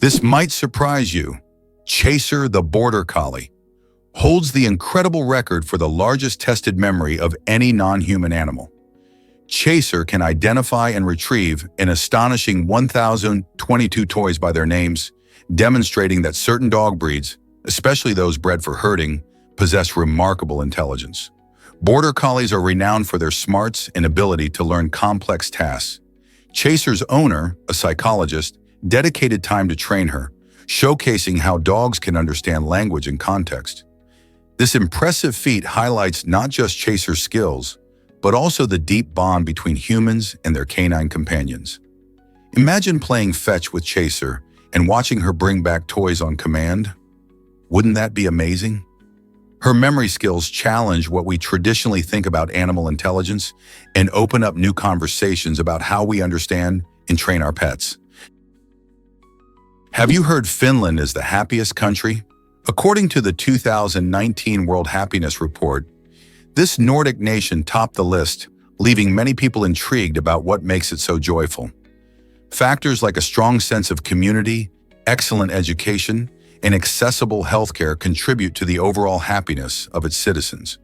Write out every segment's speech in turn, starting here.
This might surprise you. Chaser the Border Collie holds the incredible record for the largest tested memory of any non-human animal. Chaser can identify and retrieve an astonishing 1,022 toys by their names, demonstrating that certain dog breeds, especially those bred for herding, possess remarkable intelligence. Border Collies are renowned for their smarts and ability to learn complex tasks. Chaser's owner, a psychologist, dedicated time to train her, showcasing how dogs can understand language and context. This impressive feat highlights not just Chaser's skills, but also the deep bond between humans and their canine companions. Imagine playing fetch with Chaser and watching her bring back toys on command. Wouldn't that be amazing? Her memory skills challenge what we traditionally think about animal intelligence and open up new conversations about how we understand and train our pets. Have you heard Finland is the happiest country? According to the 2019 World Happiness Report, this Nordic nation topped the list, leaving many people intrigued about what makes it so joyful. Factors like a strong sense of community, excellent education, and accessible healthcare contribute to the overall happiness of its citizens.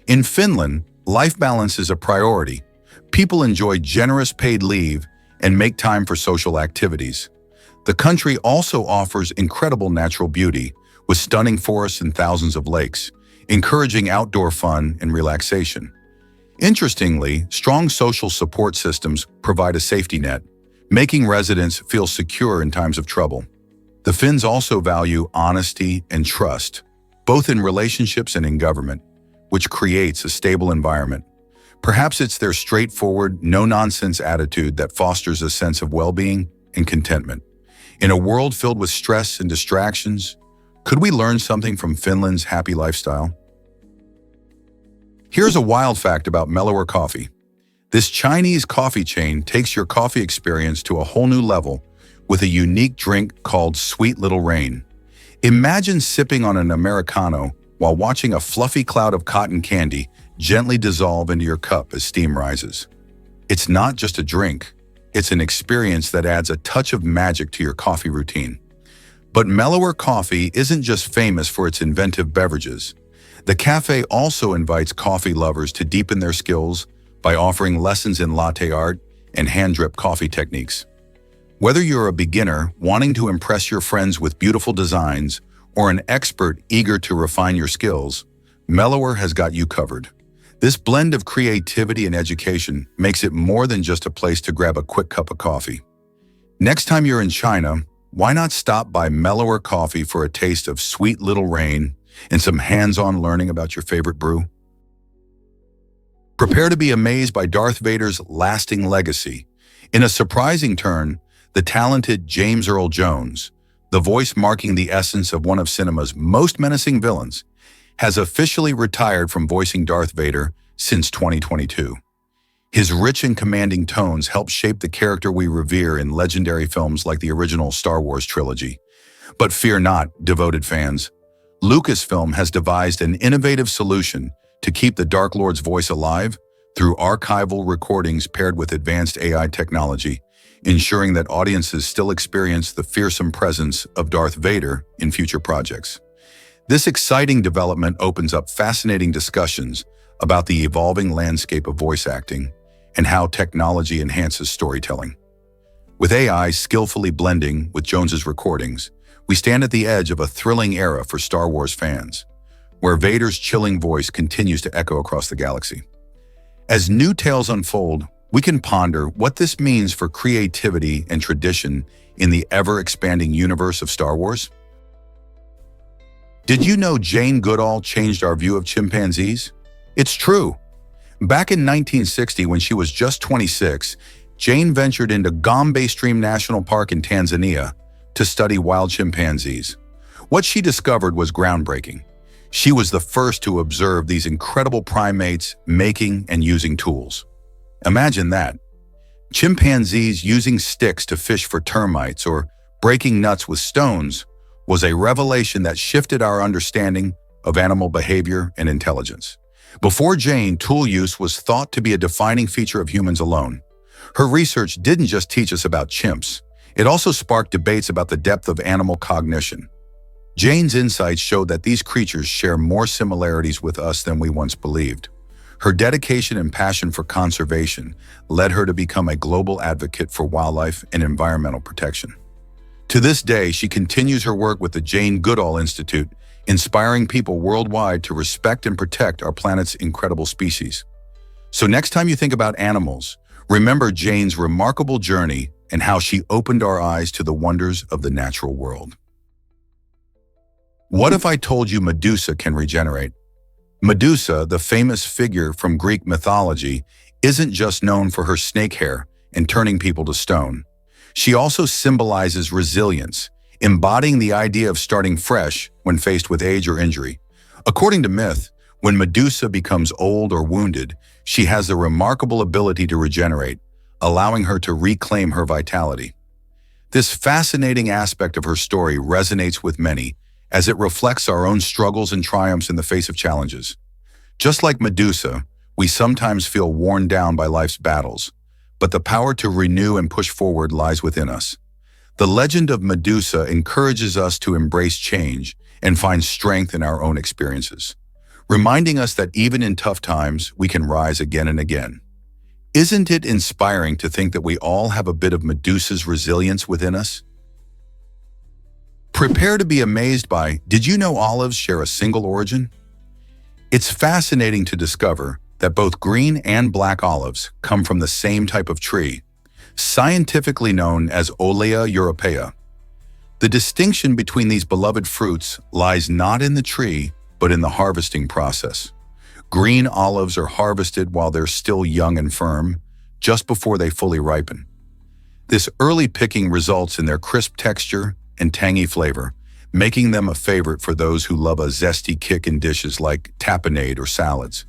In Finland, life balance is a priority. People enjoy generous paid leave and make time for social activities. The country also offers incredible natural beauty, with stunning forests and thousands of lakes, encouraging outdoor fun and relaxation. Interestingly, strong social support systems provide a safety net, making residents feel secure in times of trouble. The Finns also value honesty and trust, both in relationships and in government, which creates a stable environment. Perhaps it's their straightforward, no-nonsense attitude that fosters a sense of well-being and contentment. In a world filled with stress and distractions, could we learn something from Finland's happy lifestyle? Here's a wild fact about Mellower Coffee. This Chinese coffee chain takes your coffee experience to a whole new level with a unique drink called Sweet Little Rain. Imagine sipping on an Americano while watching a fluffy cloud of cotton candy gently dissolve into your cup as steam rises. It's not just a drink. It's an experience that adds a touch of magic to your coffee routine. But Mellower Coffee isn't just famous for its inventive beverages. The cafe also invites coffee lovers to deepen their skills by offering lessons in latte art and hand-drip coffee techniques. Whether you're a beginner wanting to impress your friends with beautiful designs or an expert eager to refine your skills, Mellower has got you covered. This blend of creativity and education makes it more than just a place to grab a quick cup of coffee. Next time you're in China, why not stop by Mellower Coffee for a taste of Sweet Little Rain and some hands-on learning about your favorite brew? Prepare to be amazed by Darth Vader's lasting legacy. In a surprising turn, the talented James Earl Jones, the voice marking the essence of one of cinema's most menacing villains, has officially retired from voicing Darth Vader since 2022. His rich and commanding tones help shape the character we revere in legendary films like the original Star Wars trilogy. But fear not, devoted fans. Lucasfilm has devised an innovative solution to keep the Dark Lord's voice alive through archival recordings paired with advanced AI technology, ensuring that audiences still experience the fearsome presence of Darth Vader in future projects. This exciting development opens up fascinating discussions about the evolving landscape of voice acting and how technology enhances storytelling. With AI skillfully blending with Jones's recordings, we stand at the edge of a thrilling era for Star Wars fans, where Vader's chilling voice continues to echo across the galaxy. As new tales unfold, we can ponder what this means for creativity and tradition in the ever-expanding universe of Star Wars. Did you know Jane Goodall changed our view of chimpanzees? It's true. Back in 1960, when she was just 26, Jane ventured into Gombe Stream National Park in Tanzania to study wild chimpanzees. What she discovered was groundbreaking. She was the first to observe these incredible primates making and using tools. Imagine that. Chimpanzees using sticks to fish for termites or breaking nuts with stones was a revelation that shifted our understanding of animal behavior and intelligence. Before Jane, tool use was thought to be a defining feature of humans alone. Her research didn't just teach us about chimps. It also sparked debates about the depth of animal cognition. Jane's insights showed that these creatures share more similarities with us than we once believed. Her dedication and passion for conservation led her to become a global advocate for wildlife and environmental protection. To this day, she continues her work with the Jane Goodall Institute, inspiring people worldwide to respect and protect our planet's incredible species. So next time you think about animals, remember Jane's remarkable journey and how she opened our eyes to the wonders of the natural world. What if I told you Medusa can regenerate? Medusa, the famous figure from Greek mythology, isn't just known for her snake hair and turning people to stone. She also symbolizes resilience, embodying the idea of starting fresh when faced with age or injury. According to myth, when Medusa becomes old or wounded, she has the remarkable ability to regenerate, allowing her to reclaim her vitality. This fascinating aspect of her story resonates with many, as it reflects our own struggles and triumphs in the face of challenges. Just like Medusa, we sometimes feel worn down by life's battles, but the power to renew and push forward lies within us. The legend of Medusa encourages us to embrace change and find strength in our own experiences, reminding us that even in tough times, we can rise again and again. Isn't it inspiring to think that we all have a bit of Medusa's resilience within us? Prepare to be amazed by, did you know olives share a single origin? It's fascinating to discover that both green and black olives come from the same type of tree, scientifically known as Olea europaea. The distinction between these beloved fruits lies not in the tree, but in the harvesting process. Green olives are harvested while they're still young and firm, just before they fully ripen. This early picking results in their crisp texture and tangy flavor, making them a favorite for those who love a zesty kick in dishes like tapenade or salads.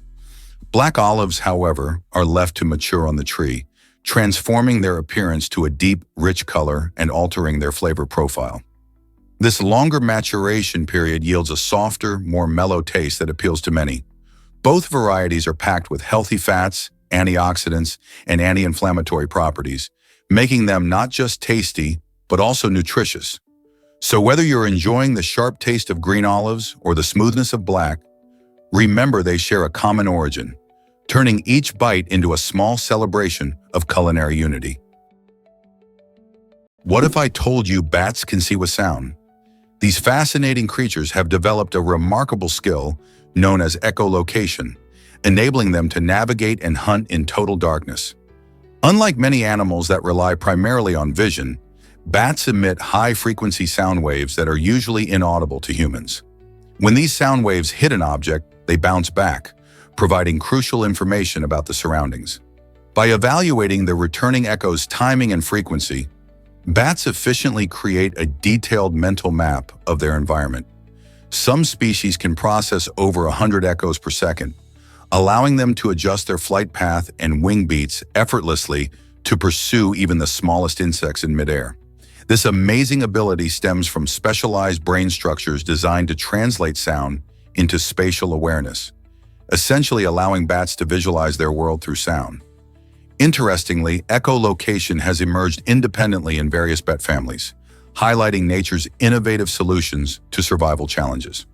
Black olives, however, are left to mature on the tree, transforming their appearance to a deep, rich color and altering their flavor profile. This longer maturation period yields a softer, more mellow taste that appeals to many. Both varieties are packed with healthy fats, antioxidants, and anti-inflammatory properties, making them not just tasty, but also nutritious. So whether you're enjoying the sharp taste of green olives or the smoothness of black, remember they share a common origin, turning each bite into a small celebration of culinary unity. What if I told you bats can see with sound? These fascinating creatures have developed a remarkable skill known as echolocation, enabling them to navigate and hunt in total darkness. Unlike many animals that rely primarily on vision, bats emit high-frequency sound waves that are usually inaudible to humans. When these sound waves hit an object, they bounce back, providing crucial information about the surroundings. By evaluating the returning echo's timing and frequency, bats efficiently create a detailed mental map of their environment. Some species can process over 100 echoes per second, allowing them to adjust their flight path and wing beats effortlessly to pursue even the smallest insects in midair. This amazing ability stems from specialized brain structures designed to translate sound into spatial awareness, essentially allowing bats to visualize their world through sound. Interestingly, echolocation has emerged independently in various bat families, highlighting nature's innovative solutions to survival challenges.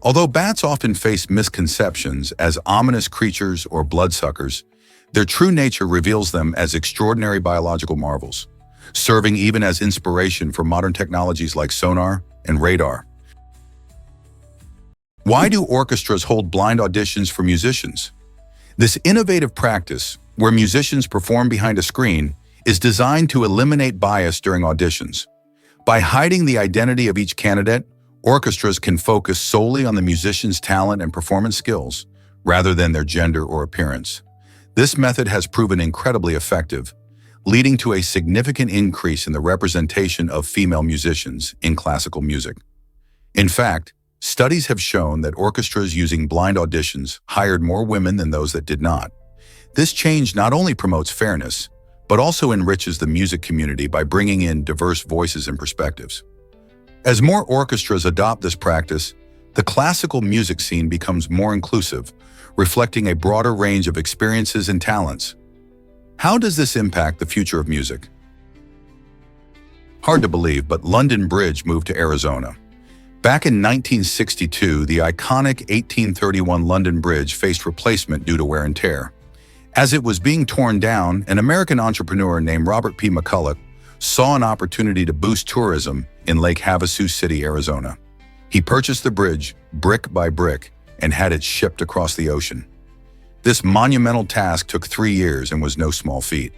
Although bats often face misconceptions as ominous creatures or bloodsuckers, their true nature reveals them as extraordinary biological marvels, serving even as inspiration for modern technologies like sonar and radar. Why do orchestras hold blind auditions for musicians? This innovative practice, where musicians perform behind a screen, is designed to eliminate bias during auditions. By hiding the identity of each candidate, orchestras can focus solely on the musician's talent and performance skills, rather than their gender or appearance. This method has proven incredibly effective, leading to a significant increase in the representation of female musicians in classical music. In fact, studies have shown that orchestras using blind auditions hired more women than those that did not. This change not only promotes fairness, but also enriches the music community by bringing in diverse voices and perspectives. As more orchestras adopt this practice, the classical music scene becomes more inclusive, reflecting a broader range of experiences and talents. How does this impact the future of music? Hard to believe, but London Bridge moved to Arizona. Back in 1962, the iconic 1831 London Bridge faced replacement due to wear and tear. As it was being torn down, an American entrepreneur named Robert P. McCulloch saw an opportunity to boost tourism in Lake Havasu City, Arizona. He purchased the bridge brick by brick and had it shipped across the ocean. This monumental task took 3 years and was no small feat.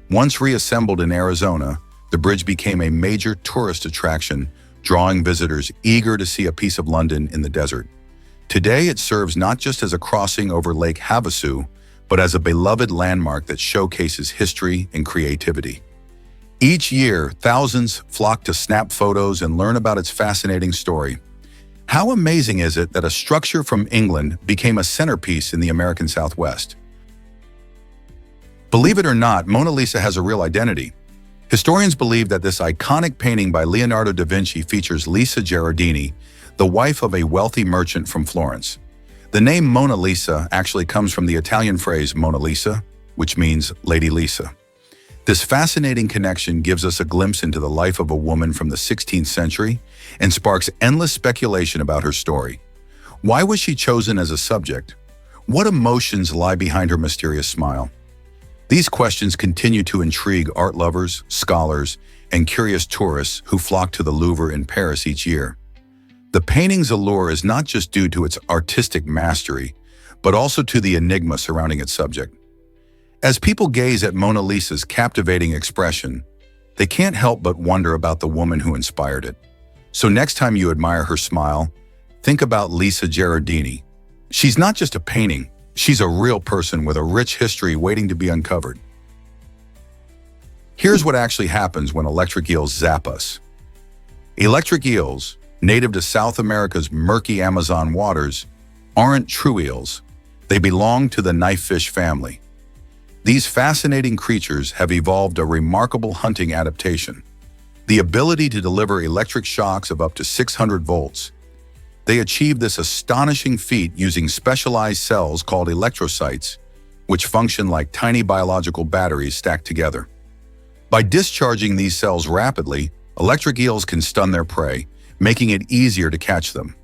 Once reassembled in Arizona, the bridge became a major tourist attraction, drawing visitors eager to see a piece of London in the desert. Today, it serves not just as a crossing over Lake Havasu, but as a beloved landmark that showcases history and creativity. Each year, thousands flock to snap photos and learn about its fascinating story. How amazing is it that a structure from England became a centerpiece in the American Southwest? Believe it or not, Mona Lisa has a real identity. Historians believe that this iconic painting by Leonardo da Vinci features Lisa Gherardini, the wife of a wealthy merchant from Florence. The name Mona Lisa actually comes from the Italian phrase Mona Lisa, which means Lady Lisa. This fascinating connection gives us a glimpse into the life of a woman from the 16th century and sparks endless speculation about her story. Why was she chosen as a subject? What emotions lie behind her mysterious smile? These questions continue to intrigue art lovers, scholars, and curious tourists who flock to the Louvre in Paris each year. The painting's allure is not just due to its artistic mastery, but also to the enigma surrounding its subject. As people gaze at Mona Lisa's captivating expression, they can't help but wonder about the woman who inspired it. So next time you admire her smile, think about Lisa Gherardini. She's not just a painting, she's a real person with a rich history waiting to be uncovered. Here's what actually happens when electric eels zap us. Electric eels, native to South America's murky Amazon waters, aren't true eels. They belong to the knifefish family. These fascinating creatures have evolved a remarkable hunting adaptation, the ability to deliver electric shocks of up to 600 volts. They achieve this astonishing feat using specialized cells called electrocytes, which function like tiny biological batteries stacked together. By discharging these cells rapidly, electric eels can stun their prey, making it easier to catch them.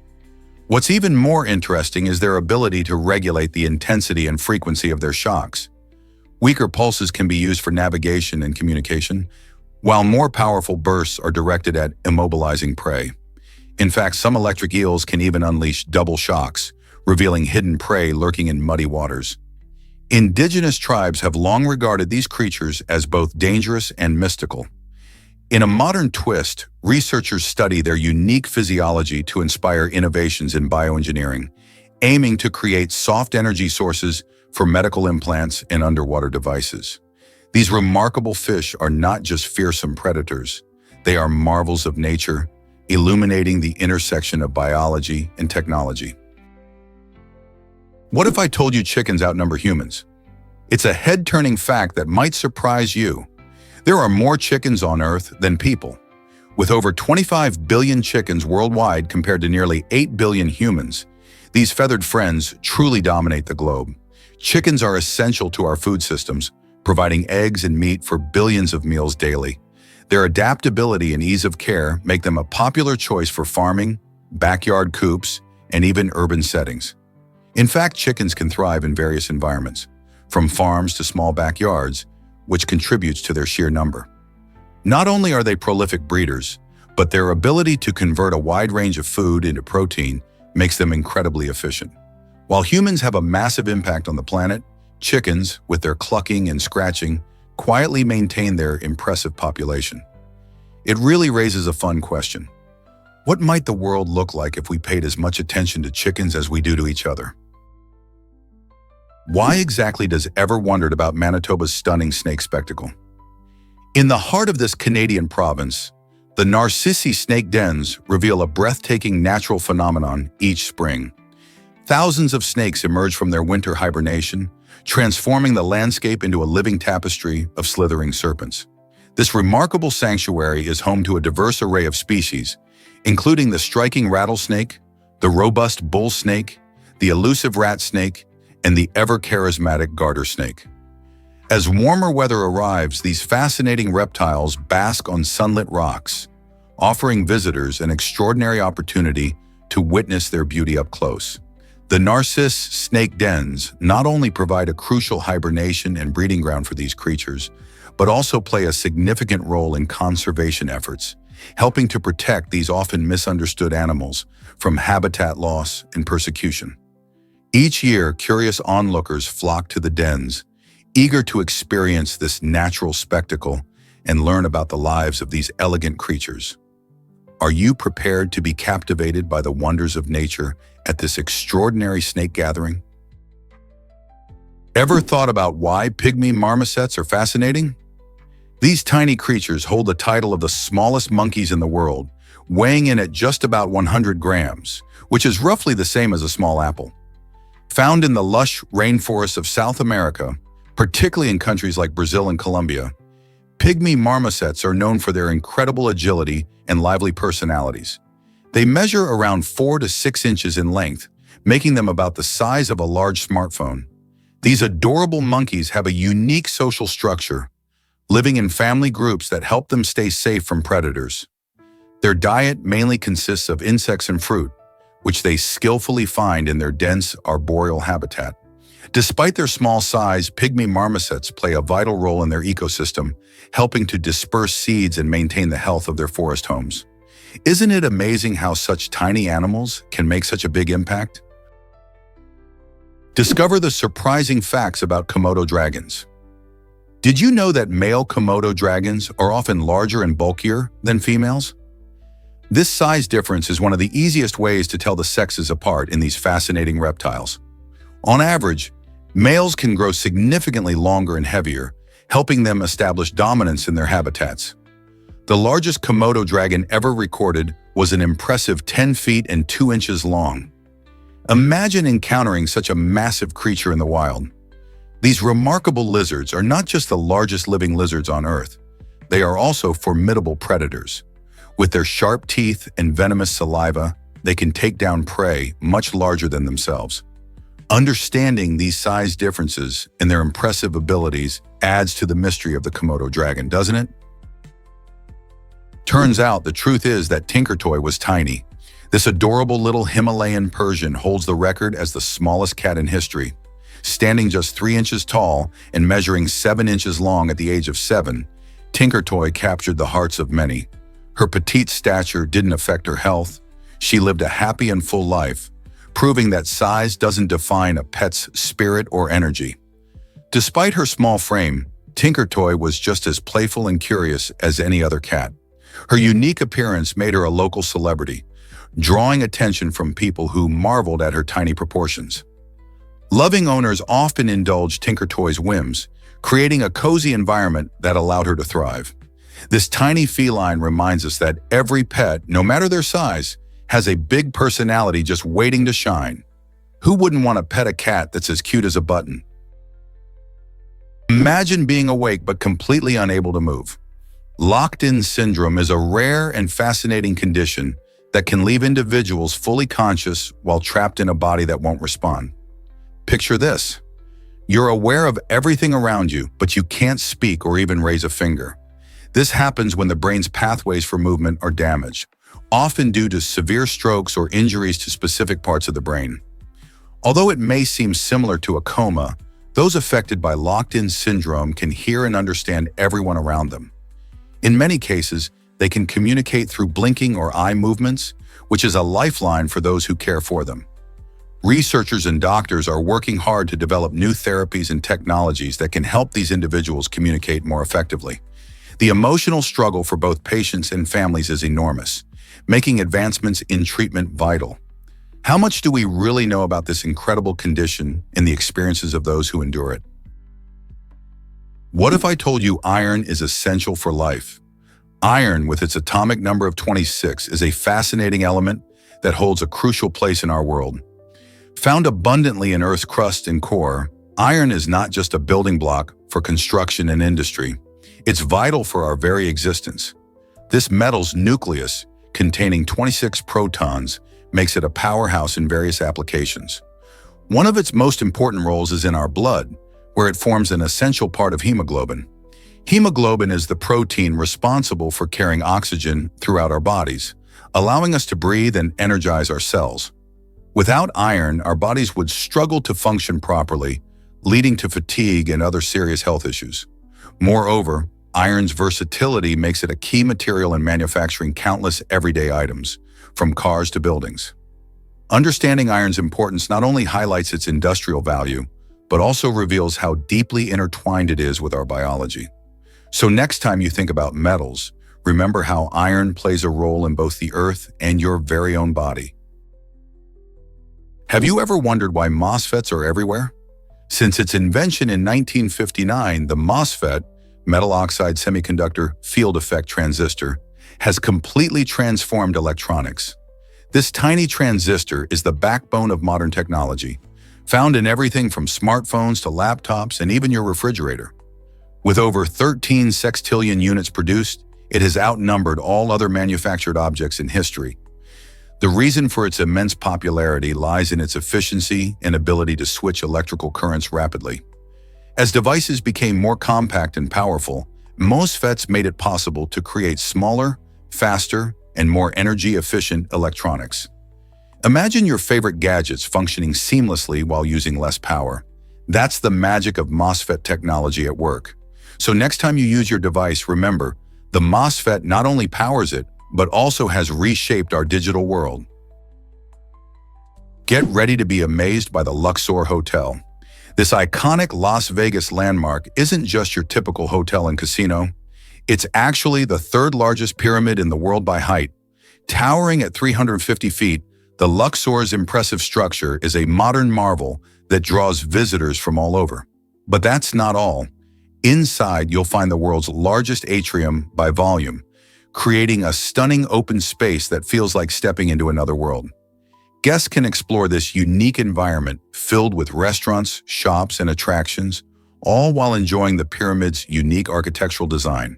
What's even more interesting is their ability to regulate the intensity and frequency of their shocks. Weaker pulses can be used for navigation and communication, while more powerful bursts are directed at immobilizing prey. In fact, some electric eels can even unleash double shocks, revealing hidden prey lurking in muddy waters. Indigenous tribes have long regarded these creatures as both dangerous and mystical. In a modern twist, researchers study their unique physiology to inspire innovations in bioengineering, aiming to create soft energy sources for medical implants and underwater devices. These remarkable fish are not just fearsome predators. They are marvels of nature, illuminating the intersection of biology and technology. What if I told you chickens outnumber humans? It's a head-turning fact that might surprise you. There are more chickens on Earth than people. With over 25 billion chickens worldwide compared to nearly 8 billion humans, these feathered friends truly dominate the globe. Chickens are essential to our food systems, providing eggs and meat for billions of meals daily. Their adaptability and ease of care make them a popular choice for farming, backyard coops, and even urban settings. In fact, chickens can thrive in various environments, from farms to small backyards, which contributes to their sheer number. Not only are they prolific breeders, but their ability to convert a wide range of food into protein makes them incredibly efficient. While humans have a massive impact on the planet, chickens, with their clucking and scratching, quietly maintain their impressive population. It really raises a fun question. What might the world look like if we paid as much attention to chickens as we do to each other? Why exactly does ever wondered about Manitoba's stunning snake spectacle? In the heart of this Canadian province, the Narcissi snake dens reveal a breathtaking natural phenomenon each spring. Thousands of snakes emerge from their winter hibernation, transforming the landscape into a living tapestry of slithering serpents. This remarkable sanctuary is home to a diverse array of species, including the striking rattlesnake, the robust bull snake, the elusive rat snake, and the ever-charismatic garter snake. As warmer weather arrives, these fascinating reptiles bask on sunlit rocks, offering visitors an extraordinary opportunity to witness their beauty up close. The narcissus snake dens not only provide a crucial hibernation and breeding ground for these creatures, but also play a significant role in conservation efforts, helping to protect these often misunderstood animals from habitat loss and persecution. Each year, curious onlookers flock to the dens, eager to experience this natural spectacle and learn about the lives of these elegant creatures. Are you prepared to be captivated by the wonders of nature at this extraordinary snake gathering? Ever thought about why pygmy marmosets are fascinating? These tiny creatures hold the title of the smallest monkeys in the world, weighing in at just about 100 grams, which is roughly the same as a small apple. Found in the lush rainforests of South America, particularly in countries like Brazil and Colombia, pygmy marmosets are known for their incredible agility and lively personalities. They measure around 4 to 6 inches in length, making them about the size of a large smartphone. These adorable monkeys have a unique social structure, living in family groups that help them stay safe from predators. Their diet mainly consists of insects and fruit, which they skillfully find in their dense arboreal habitat. Despite their small size, pygmy marmosets play a vital role in their ecosystem, helping to disperse seeds and maintain the health of their forest homes. Isn't it amazing how such tiny animals can make such a big impact? Discover the surprising facts about Komodo dragons. Did you know that male Komodo dragons are often larger and bulkier than females? This size difference is one of the easiest ways to tell the sexes apart in these fascinating reptiles. On average, males can grow significantly longer and heavier, helping them establish dominance in their habitats. The largest Komodo dragon ever recorded was an impressive 10 feet and 2 inches long. Imagine encountering such a massive creature in the wild. These remarkable lizards are not just the largest living lizards on Earth. They are also formidable predators. With their sharp teeth and venomous saliva, they can take down prey much larger than themselves. Understanding these size differences and their impressive abilities adds to the mystery of the Komodo dragon, doesn't it? Turns out the truth is that Tinkertoy was tiny. This adorable little Himalayan Persian holds the record as the smallest cat in history. Standing just 3 inches tall and measuring 7 inches long at the age of 7, Tinkertoy captured the hearts of many. Her petite stature didn't affect her health. She lived a happy and full life, proving that size doesn't define a pet's spirit or energy. Despite her small frame, Tinkertoy was just as playful and curious as any other cat. Her unique appearance made her a local celebrity, drawing attention from people who marveled at her tiny proportions. Loving owners often indulged Tinkertoy's whims, creating a cozy environment that allowed her to thrive. This tiny feline reminds us that every pet, no matter their size, has a big personality just waiting to shine. Who wouldn't want to pet a cat that's as cute as a button? Imagine being awake but completely unable to move. Locked-in syndrome is a rare and fascinating condition that can leave individuals fully conscious while trapped in a body that won't respond. Picture this. You're aware of everything around you, but you can't speak or even raise a finger. This happens when the brain's pathways for movement are damaged, often due to severe strokes or injuries to specific parts of the brain. Although it may seem similar to a coma, those affected by locked-in syndrome can hear and understand everyone around them. In many cases, they can communicate through blinking or eye movements, which is a lifeline for those who care for them. Researchers and doctors are working hard to develop new therapies and technologies that can help these individuals communicate more effectively. The emotional struggle for both patients and families is enormous, making advancements in treatment vital. How much do we really know about this incredible condition and the experiences of those who endure it? What if I told you iron is essential for life? Iron, with its atomic number of 26, is a fascinating element that holds a crucial place in our world. Found abundantly in Earth's crust and core, iron is not just a building block for construction and industry. It's vital for our very existence. This metal's nucleus, containing 26 protons, makes it a powerhouse in various applications. One of its most important roles is in our blood, where it forms an essential part of hemoglobin. Hemoglobin is the protein responsible for carrying oxygen throughout our bodies, allowing us to breathe and energize our cells. Without iron, our bodies would struggle to function properly, leading to fatigue and other serious health issues. Moreover, iron's versatility makes it a key material in manufacturing countless everyday items, from cars to buildings. Understanding iron's importance not only highlights its industrial value, but also reveals how deeply intertwined it is with our biology. So next time you think about metals, remember how iron plays a role in both the earth and your very own body. Have you ever wondered why MOSFETs are everywhere? Since its invention in 1959, the MOSFET, metal oxide semiconductor field effect transistor, has completely transformed electronics. This tiny transistor is the backbone of modern technology, found in everything from smartphones to laptops and even your refrigerator. With over 13 sextillion units produced, it has outnumbered all other manufactured objects in history. The reason for its immense popularity lies in its efficiency and ability to switch electrical currents rapidly. As devices became more compact and powerful, MOSFETs made it possible to create smaller, faster, and more energy-efficient electronics. Imagine your favorite gadgets functioning seamlessly while using less power. That's the magic of MOSFET technology at work. So next time you use your device, remember, the MOSFET not only powers it, but also has reshaped our digital world. Get ready to be amazed by the Luxor Hotel. This iconic Las Vegas landmark isn't just your typical hotel and casino. It's actually the third largest pyramid in the world by height. Towering at 350 feet, the Luxor's impressive structure is a modern marvel that draws visitors from all over. But that's not all. Inside, you'll find the world's largest atrium by volume, creating a stunning open space that feels like stepping into another world. Guests can explore this unique environment filled with restaurants, shops, and attractions, all while enjoying the pyramid's unique architectural design.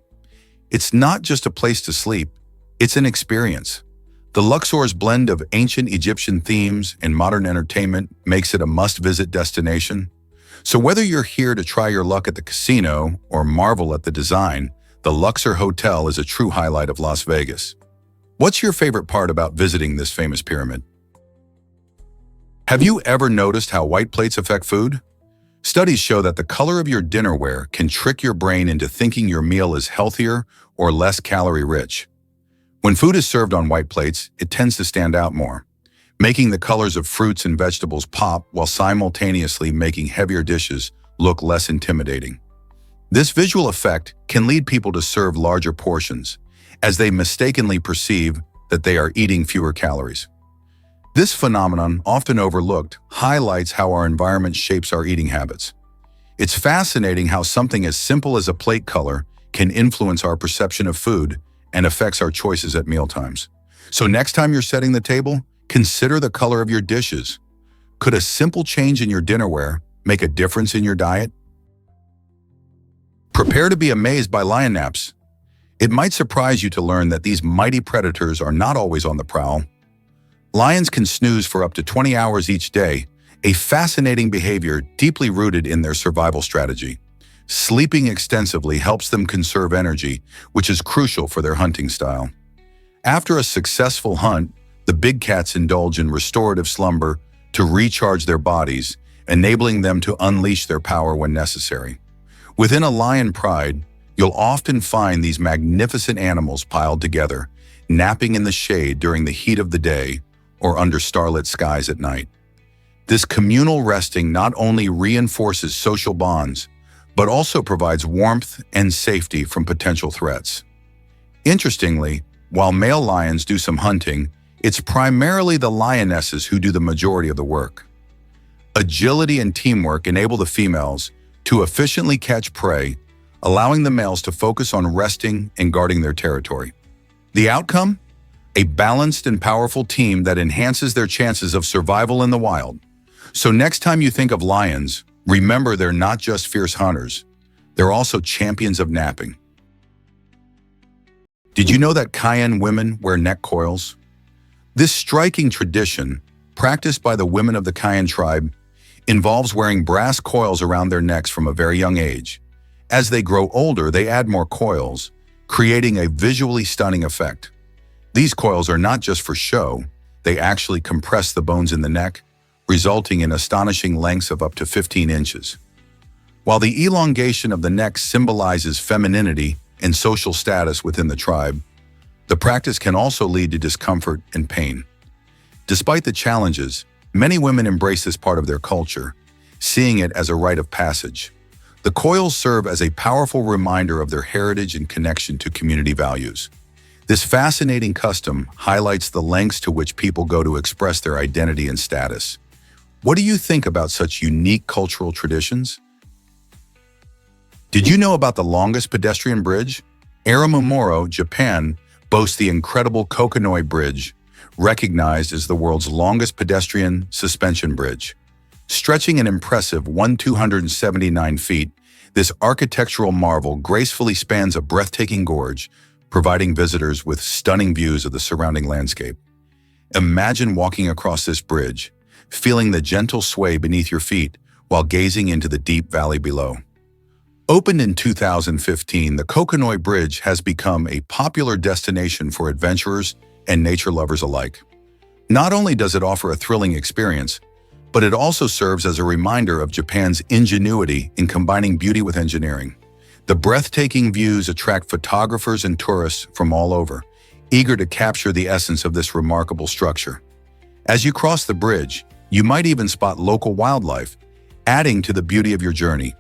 It's not just a place to sleep, it's an experience. The Luxor's blend of ancient Egyptian themes and modern entertainment makes it a must-visit destination. So whether you're here to try your luck at the casino or marvel at the design, the Luxor Hotel is a true highlight of Las Vegas. What's your favorite part about visiting this famous pyramid? Have you ever noticed how white plates affect food? Studies show that the color of your dinnerware can trick your brain into thinking your meal is healthier or less calorie-rich. When food is served on white plates, it tends to stand out more, making the colors of fruits and vegetables pop while simultaneously making heavier dishes look less intimidating. This visual effect can lead people to serve larger portions, as they mistakenly perceive that they are eating fewer calories. This phenomenon, often overlooked, highlights how our environment shapes our eating habits. It's fascinating how something as simple as a plate color can influence our perception of food and affects our choices at mealtimes. So next time you're setting the table, consider the color of your dishes. Could a simple change in your dinnerware make a difference in your diet? Prepare to be amazed by lion naps. It might surprise you to learn that these mighty predators are not always on the prowl. Lions can snooze for up to 20 hours each day, a fascinating behavior deeply rooted in their survival strategy. Sleeping extensively helps them conserve energy, which is crucial for their hunting style. After a successful hunt, the big cats indulge in restorative slumber to recharge their bodies, enabling them to unleash their power when necessary. Within a lion pride, you'll often find these magnificent animals piled together, napping in the shade during the heat of the day or under starlit skies at night. This communal resting not only reinforces social bonds, but also provides warmth and safety from potential threats. Interestingly, while male lions do some hunting, it's primarily the lionesses who do the majority of the work. Agility and teamwork enable the females to efficiently catch prey, allowing the males to focus on resting and guarding their territory. The outcome? A balanced and powerful team that enhances their chances of survival in the wild. So next time you think of lions, remember they're not just fierce hunters, they're also champions of napping. Did you know that Kayan women wear neck coils? This striking tradition, practiced by the women of the Kayan tribe, involves wearing brass coils around their necks from a very young age. As they grow older, they add more coils, creating a visually stunning effect. These coils are not just for show, they actually compress the bones in the neck, resulting in astonishing lengths of up to 15 inches. While the elongation of the neck symbolizes femininity and social status within the tribe, the practice can also lead to discomfort and pain. Despite the challenges, many women embrace this part of their culture, seeing it as a rite of passage. The coils serve as a powerful reminder of their heritage and connection to community values. This fascinating custom highlights the lengths to which people go to express their identity and status. What do you think about such unique cultural traditions? Did you know about the longest pedestrian bridge? Aramomoro, Japan, boasts the incredible Kokonoi Bridge, recognized as the world's longest pedestrian suspension bridge. Stretching an impressive 1,279 feet, this architectural marvel gracefully spans a breathtaking gorge, providing visitors with stunning views of the surrounding landscape. Imagine walking across this bridge, feeling the gentle sway beneath your feet while gazing into the deep valley below. Opened in 2015, the Kokonoi Bridge has become a popular destination for adventurers and nature lovers alike. Not only does it offer a thrilling experience, but it also serves as a reminder of Japan's ingenuity in combining beauty with engineering. The breathtaking views attract photographers and tourists from all over, eager to capture the essence of this remarkable structure. As you cross the bridge, you might even spot local wildlife, adding to the beauty of your journey.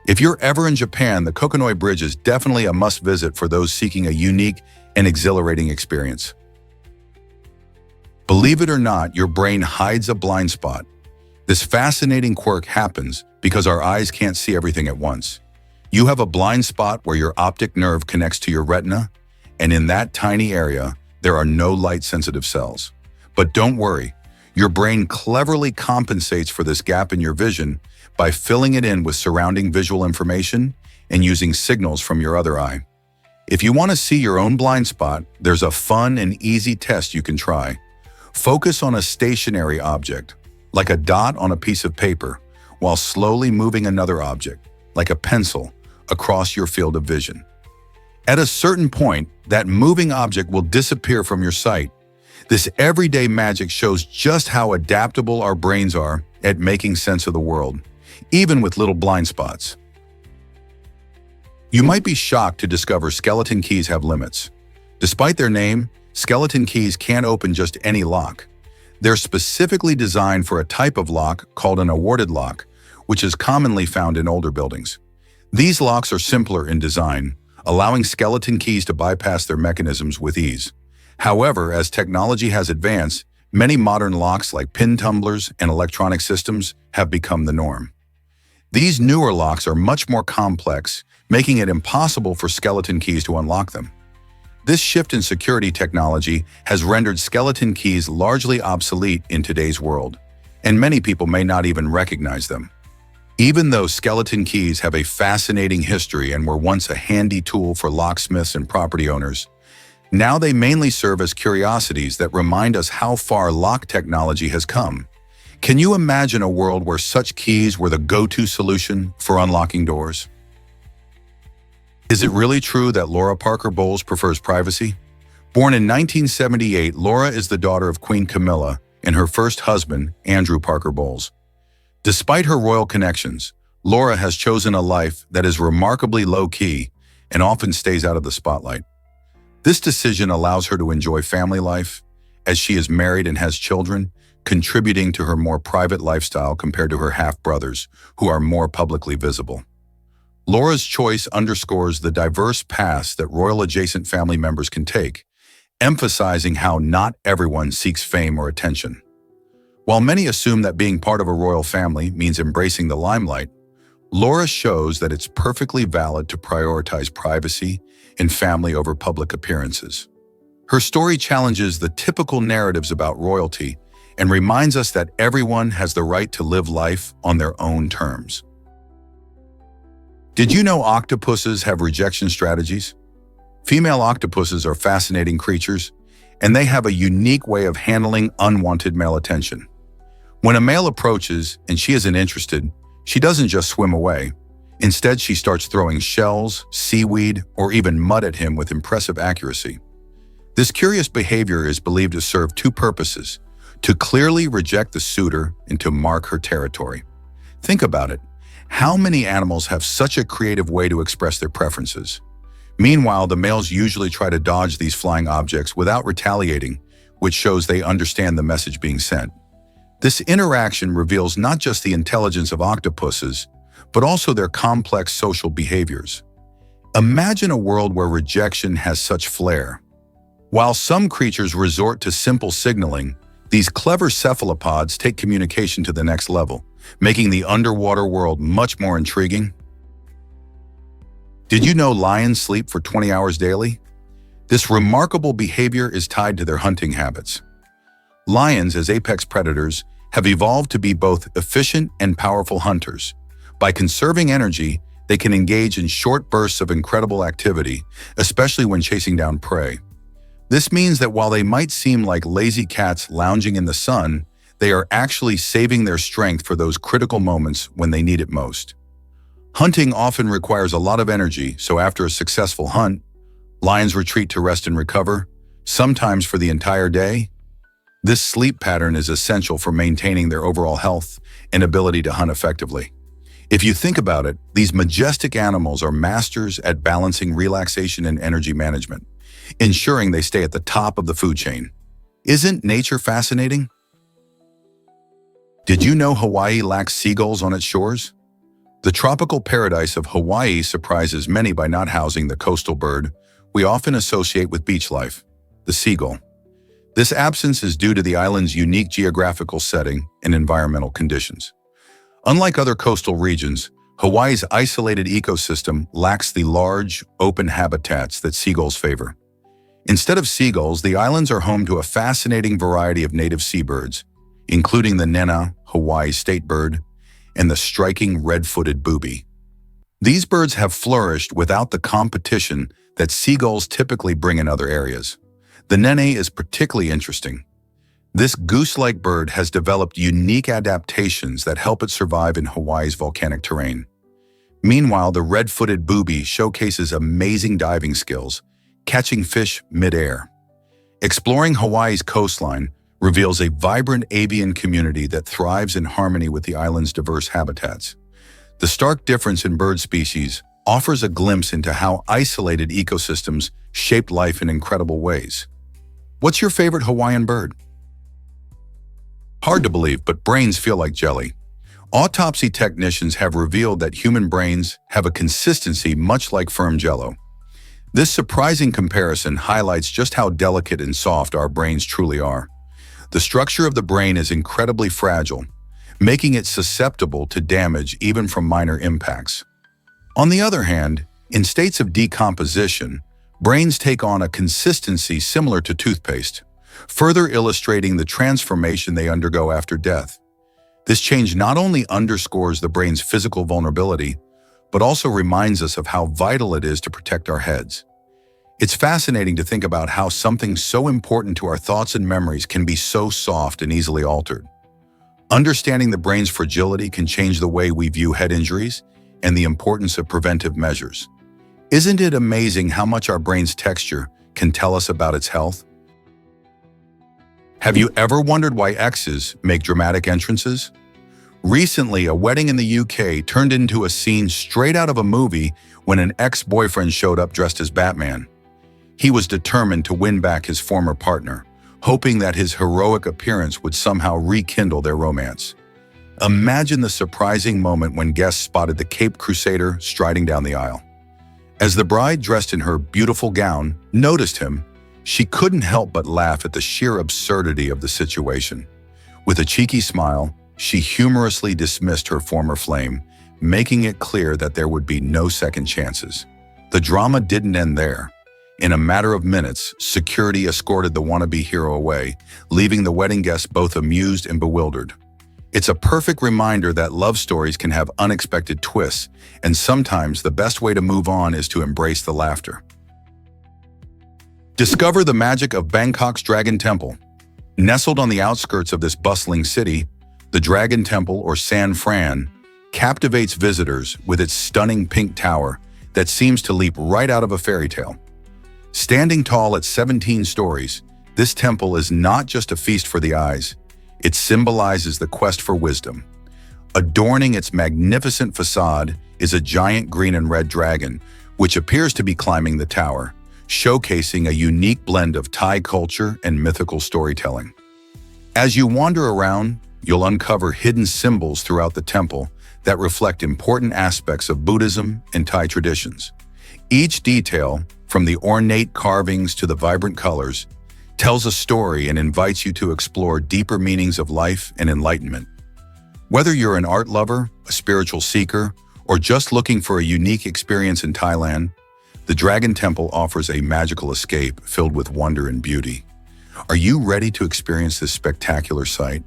If you're ever in Japan, the Kokonoi Bridge is definitely a must-visit for those seeking a unique and exhilarating experience. Believe it or not, your brain hides a blind spot. This fascinating quirk happens because our eyes can't see everything at once. You have a blind spot where your optic nerve connects to your retina, and in that tiny area, there are no light-sensitive cells. But don't worry, your brain cleverly compensates for this gap in your vision by filling it in with surrounding visual information and using signals from your other eye. If you want to see your own blind spot, there's a fun and easy test you can try. Focus on a stationary object, like a dot on a piece of paper, while slowly moving another object, like a pencil, across your field of vision. At a certain point, that moving object will disappear from your sight. This everyday magic shows just how adaptable our brains are at making sense of the world, even with little blind spots. You might be shocked to discover skeleton keys have limits. Despite their name, skeleton keys can't open just any lock. They're specifically designed for a type of lock called an awarded lock, which is commonly found in older buildings. These locks are simpler in design, allowing skeleton keys to bypass their mechanisms with ease. However, as technology has advanced, many modern locks like pin tumblers and electronic systems have become the norm. These newer locks are much more complex, making it impossible for skeleton keys to unlock them. This shift in security technology has rendered skeleton keys largely obsolete in today's world, and many people may not even recognize them. Even though skeleton keys have a fascinating history and were once a handy tool for locksmiths and property owners, now they mainly serve as curiosities that remind us how far lock technology has come. Can you imagine a world where such keys were the go-to solution for unlocking doors? Is it really true that Laura Parker Bowles prefers privacy? Born in 1978, Laura is the daughter of Queen Camilla and her first husband, Andrew Parker Bowles. Despite her royal connections, Laura has chosen a life that is remarkably low-key and often stays out of the spotlight. This decision allows her to enjoy family life, as she is married and has children, contributing to her more private lifestyle compared to her half-brothers, who are more publicly visible. Laura's choice underscores the diverse paths that royal-adjacent family members can take, emphasizing how not everyone seeks fame or attention. While many assume that being part of a royal family means embracing the limelight, Laura shows that it's perfectly valid to prioritize privacy and family over public appearances. Her story challenges the typical narratives about royalty and reminds us that everyone has the right to live life on their own terms. Did you know octopuses have rejection strategies? Female octopuses are fascinating creatures, and they have a unique way of handling unwanted male attention. When a male approaches and she isn't interested, she doesn't just swim away. Instead, she starts throwing shells, seaweed, or even mud at him with impressive accuracy. This curious behavior is believed to serve two purposes: to clearly reject the suitor and to mark her territory. Think about it. How many animals have such a creative way to express their preferences? Meanwhile, the males usually try to dodge these flying objects without retaliating, which shows they understand the message being sent. This interaction reveals not just the intelligence of octopuses, but also their complex social behaviors. Imagine a world where rejection has such flair. While some creatures resort to simple signaling, these clever cephalopods take communication to the next level, making the underwater world much more intriguing. Did you know lions sleep for 20 hours daily? This remarkable behavior is tied to their hunting habits. Lions, as apex predators, have evolved to be both efficient and powerful hunters. By conserving energy, they can engage in short bursts of incredible activity, especially when chasing down prey. This means that while they might seem like lazy cats lounging in the sun, they are actually saving their strength for those critical moments when they need it most. Hunting often requires a lot of energy, so after a successful hunt, lions retreat to rest and recover, sometimes for the entire day. This sleep pattern is essential for maintaining their overall health and ability to hunt effectively. If you think about it, these majestic animals are masters at balancing relaxation and energy management, ensuring they stay at the top of the food chain. Isn't nature fascinating? Did you know Hawaii lacks seagulls on its shores? The tropical paradise of Hawaii surprises many by not housing the coastal bird we often associate with beach life, the seagull. This absence is due to the island's unique geographical setting and environmental conditions. Unlike other coastal regions, Hawaii's isolated ecosystem lacks the large, open habitats that seagulls favor. Instead of seagulls, the islands are home to a fascinating variety of native seabirds, including the nena, Hawaii's state bird, and the striking red-footed booby. These birds have flourished without the competition that seagulls typically bring in other areas. The nene is particularly interesting. This goose-like bird has developed unique adaptations that help it survive in Hawaii's volcanic terrain. Meanwhile, the red-footed booby showcases amazing diving skills, catching fish mid-air. Exploring Hawaii's coastline reveals a vibrant avian community that thrives in harmony with the island's diverse habitats. The stark difference in bird species offers a glimpse into how isolated ecosystems shape life in incredible ways. What's your favorite Hawaiian bird? Hard to believe, but brains feel like jelly. Autopsy technicians have revealed that human brains have a consistency much like firm jello. This surprising comparison highlights just how delicate and soft our brains truly are. The structure of the brain is incredibly fragile, making it susceptible to damage even from minor impacts. On the other hand, in states of decomposition, brains take on a consistency similar to toothpaste, further illustrating the transformation they undergo after death. This change not only underscores the brain's physical vulnerability, but also reminds us of how vital it is to protect our heads. It's fascinating to think about how something so important to our thoughts and memories can be so soft and easily altered. Understanding the brain's fragility can change the way we view head injuries and the importance of preventive measures. Isn't it amazing how much our brain's texture can tell us about its health? Have you ever wondered why exes make dramatic entrances? Recently, a wedding in the UK turned into a scene straight out of a movie when an ex-boyfriend showed up dressed as Batman. He was determined to win back his former partner, hoping that his heroic appearance would somehow rekindle their romance. Imagine the surprising moment when guests spotted the Caped Crusader striding down the aisle. As the bride, dressed in her beautiful gown, noticed him, she couldn't help but laugh at the sheer absurdity of the situation. With a cheeky smile, she humorously dismissed her former flame, making it clear that there would be no second chances. The drama didn't end there. In a matter of minutes, security escorted the wannabe hero away, leaving the wedding guests both amused and bewildered. It's a perfect reminder that love stories can have unexpected twists, and sometimes the best way to move on is to embrace the laughter. Discover the magic of Bangkok's Dragon Temple. Nestled on the outskirts of this bustling city, The Dragon Temple, or San Fran, captivates visitors with its stunning pink tower that seems to leap right out of a fairy tale. Standing tall at 17 stories, this temple is not just a feast for the eyes, it symbolizes the quest for wisdom. Adorning its magnificent facade is a giant green and red dragon, which appears to be climbing the tower, showcasing a unique blend of Thai culture and mythical storytelling. As you wander around, you'll uncover hidden symbols throughout the temple that reflect important aspects of Buddhism and Thai traditions. Each detail, from the ornate carvings to the vibrant colors, tells a story and invites you to explore deeper meanings of life and enlightenment. Whether you're an art lover, a spiritual seeker, or just looking for a unique experience in Thailand, the Dragon Temple offers a magical escape filled with wonder and beauty. Are you ready to experience this spectacular sight?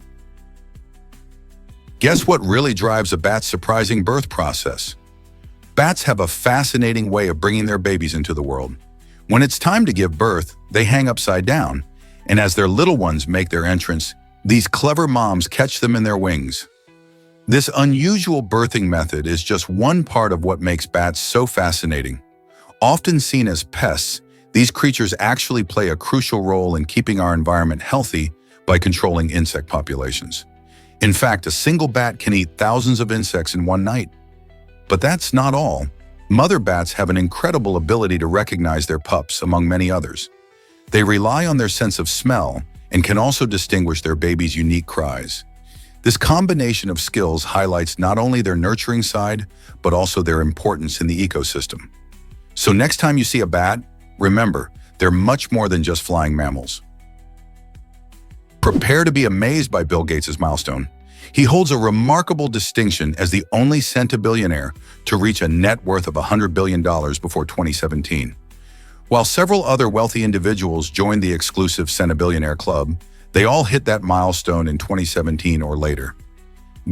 Guess what really drives a bat's surprising birth process? Bats have a fascinating way of bringing their babies into the world. When it's time to give birth, they hang upside down, and as their little ones make their entrance, these clever moms catch them in their wings. This unusual birthing method is just one part of what makes bats so fascinating. Often seen as pests, these creatures actually play a crucial role in keeping our environment healthy by controlling insect populations. In fact, a single bat can eat thousands of insects in one night. But that's not all. Mother bats have an incredible ability to recognize their pups, among many others. They rely on their sense of smell and can also distinguish their baby's unique cries. This combination of skills highlights not only their nurturing side, but also their importance in the ecosystem. So next time you see a bat, remember, they're much more than just flying mammals. Prepare to be amazed by Bill Gates' milestone. He holds a remarkable distinction as the only centibillionaire to reach a net worth of $100 billion before 2017. While several other wealthy individuals joined the exclusive centibillionaire club, they all hit that milestone in 2017 or later.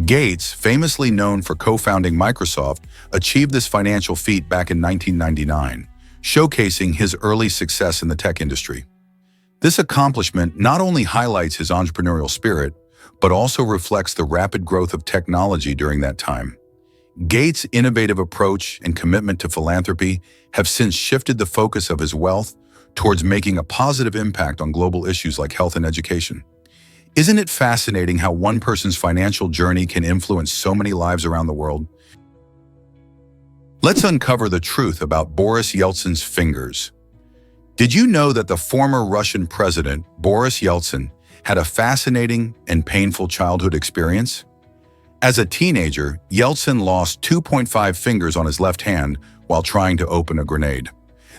Gates, famously known for co-founding Microsoft, achieved this financial feat back in 1999, showcasing his early success in the tech industry. This accomplishment not only highlights his entrepreneurial spirit, but also reflects the rapid growth of technology during that time. Gates' innovative approach and commitment to philanthropy have since shifted the focus of his wealth towards making a positive impact on global issues like health and education. Isn't it fascinating how one person's financial journey can influence so many lives around the world? Let's uncover the truth about Boris Yeltsin's fingers. Did you know that the former Russian president, Boris Yeltsin, had a fascinating and painful childhood experience? As a teenager, Yeltsin lost 2.5 fingers on his left hand while trying to open a grenade.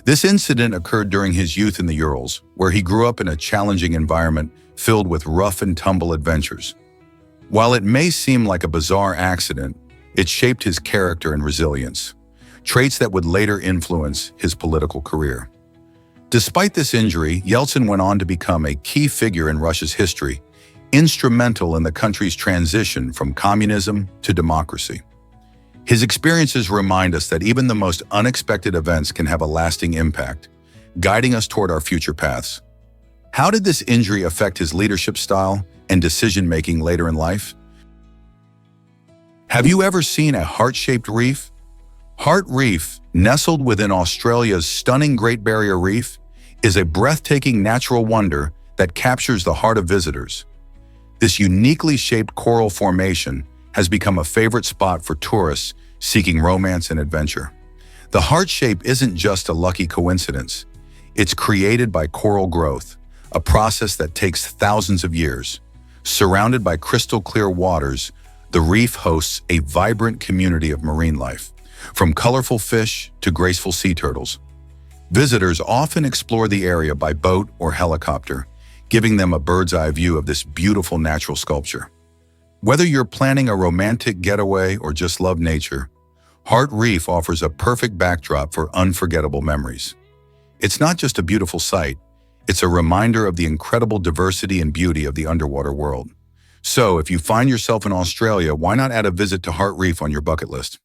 This incident occurred during his youth in the Urals, where he grew up in a challenging environment filled with rough and tumble adventures. While it may seem like a bizarre accident, it shaped his character and resilience, traits that would later influence his political career. Despite this injury, Yeltsin went on to become a key figure in Russia's history, instrumental in the country's transition from communism to democracy. His experiences remind us that even the most unexpected events can have a lasting impact, guiding us toward our future paths. How did this injury affect his leadership style and decision-making later in life? Have you ever seen a heart-shaped reef? Hart Reef, nestled within Australia's stunning Great Barrier Reef, is a breathtaking natural wonder that captures the heart of visitors. This uniquely shaped coral formation has become a favorite spot for tourists seeking romance and adventure. The heart shape isn't just a lucky coincidence. It's created by coral growth, a process that takes thousands of years. Surrounded by crystal-clear waters, the reef hosts a vibrant community of marine life, from colorful fish to graceful sea turtles. Visitors often explore the area by boat or helicopter, giving them a bird's-eye view of this beautiful natural sculpture. Whether you're planning a romantic getaway or just love nature, Hart Reef offers a perfect backdrop for unforgettable memories. It's not just a beautiful sight, it's a reminder of the incredible diversity and beauty of the underwater world. So, if you find yourself in Australia, why not add a visit to Hart Reef on your bucket list?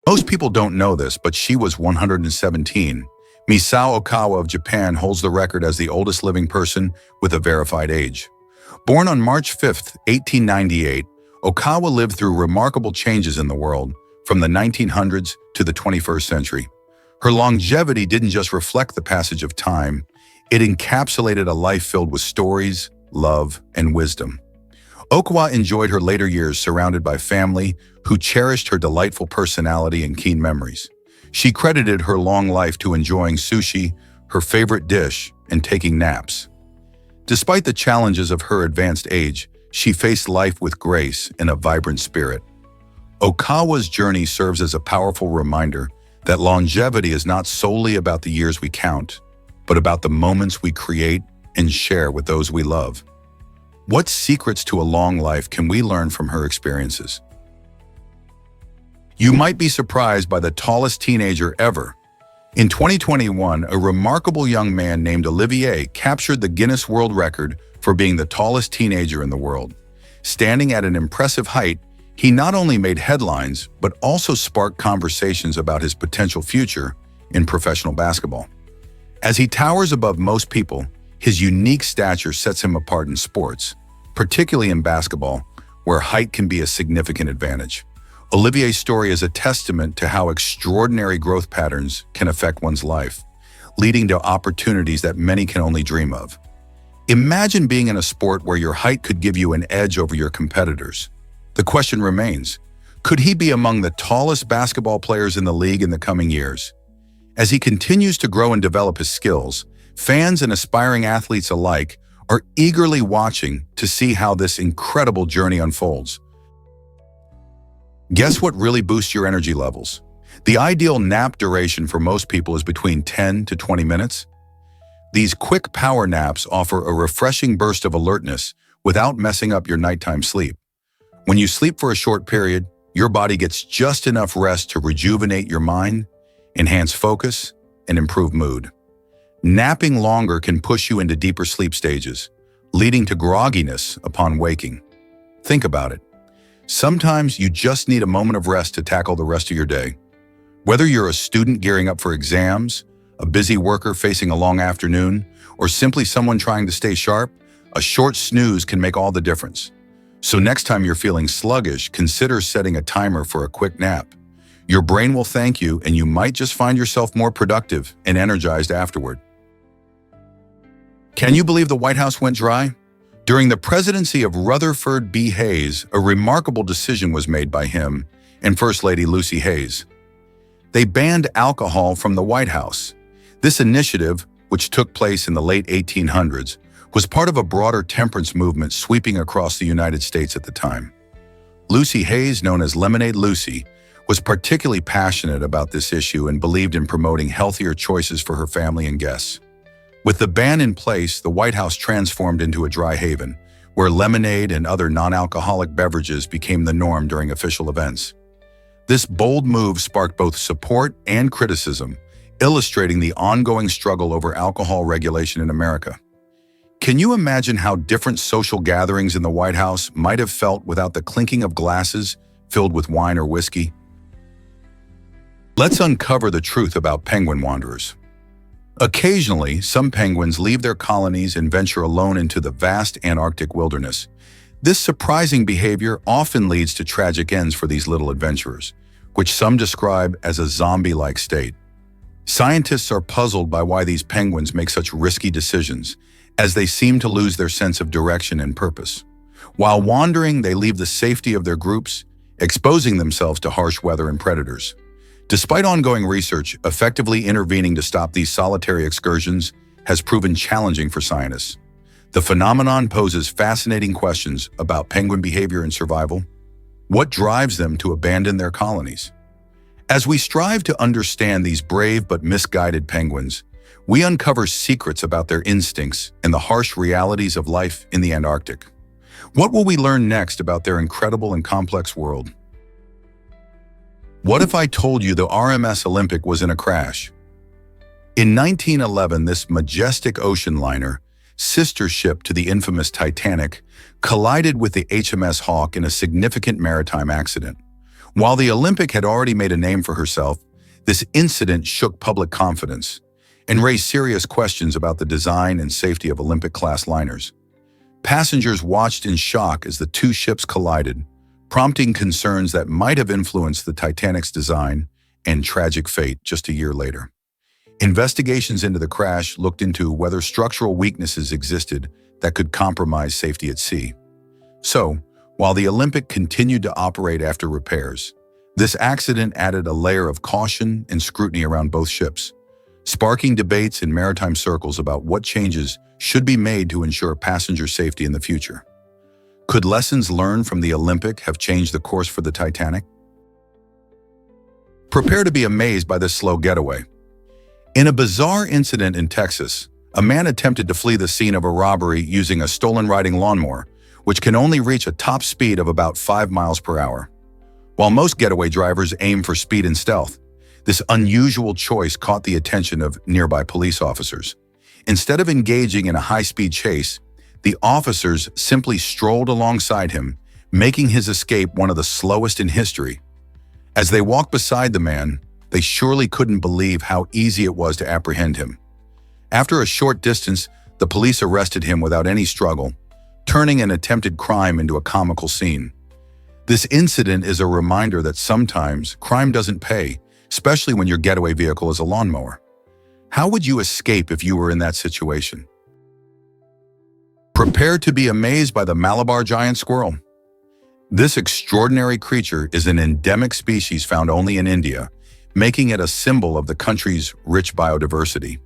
Most people don't know this, but she was 117. Misao Okawa of Japan holds the record as the oldest living person with a verified age. Born on March 5, 1898, Okawa lived through remarkable changes in the world from the 1900s to the 21st century. Her longevity didn't just reflect the passage of time, it encapsulated a life filled with stories, love, and wisdom. Okawa enjoyed her later years surrounded by family who cherished her delightful personality and keen memories. She credited her long life to enjoying sushi, her favorite dish, and taking naps. Despite the challenges of her advanced age, she faced life with grace and a vibrant spirit. Okawa's journey serves as a powerful reminder that longevity is not solely about the years we count, but about the moments we create and share with those we love. What secrets to a long life can we learn from her experiences? You might be surprised by the tallest teenager ever. In 2021, a remarkable young man named Olivier captured the Guinness World Record for being the tallest teenager in the world. Standing at an impressive height, he not only made headlines, but also sparked conversations about his potential future in professional basketball. As he towers above most people, his unique stature sets him apart in sports, particularly in basketball, where height can be a significant advantage. Olivier's story is a testament to how extraordinary growth patterns can affect one's life, leading to opportunities that many can only dream of. Imagine being in a sport where your height could give you an edge over your competitors. The question remains, could he be among the tallest basketball players in the league in the coming years? As he continues to grow and develop his skills, fans and aspiring athletes alike are eagerly watching to see how this incredible journey unfolds. Guess what really boosts your energy levels? The ideal nap duration for most people is between 10 to 20 minutes. These quick power naps offer a refreshing burst of alertness without messing up your nighttime sleep. When you sleep for a short period, your body gets just enough rest to rejuvenate your mind, enhance focus, and improve mood. Napping longer can push you into deeper sleep stages, leading to grogginess upon waking. Think about it. Sometimes you just need a moment of rest to tackle the rest of your day. Whether you're a student gearing up for exams, a busy worker facing a long afternoon, or simply someone trying to stay sharp, a short snooze can make all the difference. So next time you're feeling sluggish, consider setting a timer for a quick nap. Your brain will thank you, and you might just find yourself more productive and energized afterward. Can you believe the White House went dry? During the presidency of Rutherford B. Hayes, a remarkable decision was made by him and First Lady Lucy Hayes. They banned alcohol from the White House. This initiative, which took place in the late 1800s, was part of a broader temperance movement sweeping across the United States at the time. Lucy Hayes, known as Lemonade Lucy, was particularly passionate about this issue and believed in promoting healthier choices for her family and guests. With the ban in place, the White House transformed into a dry haven, where lemonade and other non-alcoholic beverages became the norm during official events. This bold move sparked both support and criticism, illustrating the ongoing struggle over alcohol regulation in America. Can you imagine how different social gatherings in the White House might have felt without the clinking of glasses filled with wine or whiskey? Let's uncover the truth about penguin wanderers. Occasionally, some penguins leave their colonies and venture alone into the vast Antarctic wilderness. This surprising behavior often leads to tragic ends for these little adventurers, which some describe as a zombie-like state. Scientists are puzzled by why these penguins make such risky decisions, as they seem to lose their sense of direction and purpose. While wandering, they leave the safety of their groups, exposing themselves to harsh weather and predators. Despite ongoing research, effectively intervening to stop these solitary excursions has proven challenging for scientists. The phenomenon poses fascinating questions about penguin behavior and survival. What drives them to abandon their colonies? As we strive to understand these brave but misguided penguins, we uncover secrets about their instincts and the harsh realities of life in the Antarctic. What will we learn next about their incredible and complex world? What if I told you the RMS Olympic was in a crash? In 1911, this majestic ocean liner, sister ship to the infamous Titanic, collided with the HMS Hawke in a significant maritime accident. While the Olympic had already made a name for herself, this incident shook public confidence and raised serious questions about the design and safety of Olympic-class liners. Passengers watched in shock as the two ships collided, prompting concerns that might have influenced the Titanic's design and tragic fate just a year later. Investigations into the crash looked into whether structural weaknesses existed that could compromise safety at sea. So, while the Olympic continued to operate after repairs, this accident added a layer of caution and scrutiny around both ships, sparking debates in maritime circles about what changes should be made to ensure passenger safety in the future. Could lessons learned from the Olympic have changed the course for the Titanic? Prepare to be amazed by this slow getaway. In a bizarre incident in Texas, a man attempted to flee the scene of a robbery using a stolen riding lawnmower, which can only reach a top speed of about 5 miles per hour. While most getaway drivers aim for speed and stealth, this unusual choice caught the attention of nearby police officers. Instead of engaging in a high-speed chase, the officers simply strolled alongside him, making his escape one of the slowest in history. As they walked beside the man, they surely couldn't believe how easy it was to apprehend him. After a short distance, the police arrested him without any struggle, turning an attempted crime into a comical scene. This incident is a reminder that sometimes crime doesn't pay, especially when your getaway vehicle is a lawnmower. How would you escape if you were in that situation? Prepare to be amazed by the Malabar giant squirrel. This extraordinary creature is an endemic species found only in India, making it a symbol of the country's rich biodiversity.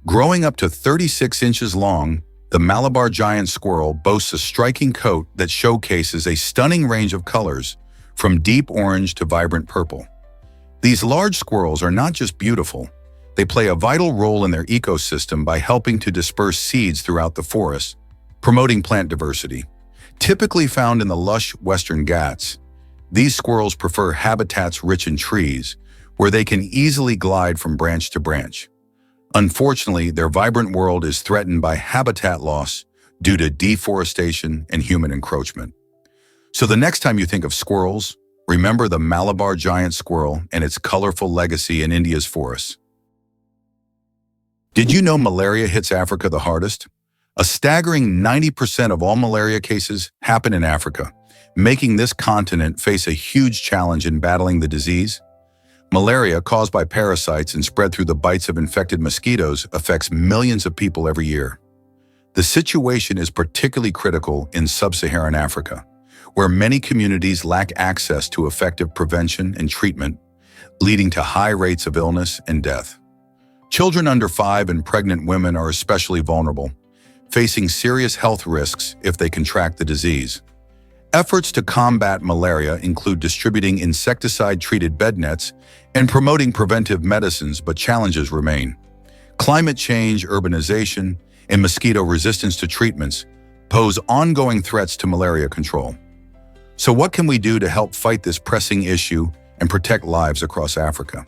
Growing up to 36 inches long, the Malabar giant squirrel boasts a striking coat that showcases a stunning range of colors, from deep orange to vibrant purple. These large squirrels are not just beautiful, they play a vital role in their ecosystem by helping to disperse seeds throughout the forest, promoting plant diversity. Typically found in the lush Western Ghats, these squirrels prefer habitats rich in trees, where they can easily glide from branch to branch. Unfortunately, their vibrant world is threatened by habitat loss due to deforestation and human encroachment. So the next time you think of squirrels, remember the Malabar giant squirrel and its colorful legacy in India's forests. Did you know malaria hits Africa the hardest? A staggering 90% of all malaria cases happen in Africa, making this continent face a huge challenge in battling the disease. Malaria, caused by parasites and spread through the bites of infected mosquitoes, affects millions of people every year. The situation is particularly critical in sub-Saharan Africa, where many communities lack access to effective prevention and treatment, leading to high rates of illness and death. Children under 5 and pregnant women are especially vulnerable, facing serious health risks if they contract the disease. Efforts to combat malaria include distributing insecticide-treated bed nets and promoting preventive medicines, but challenges remain. Climate change, urbanization, and mosquito resistance to treatments pose ongoing threats to malaria control. So what can we do to help fight this pressing issue and protect lives across Africa?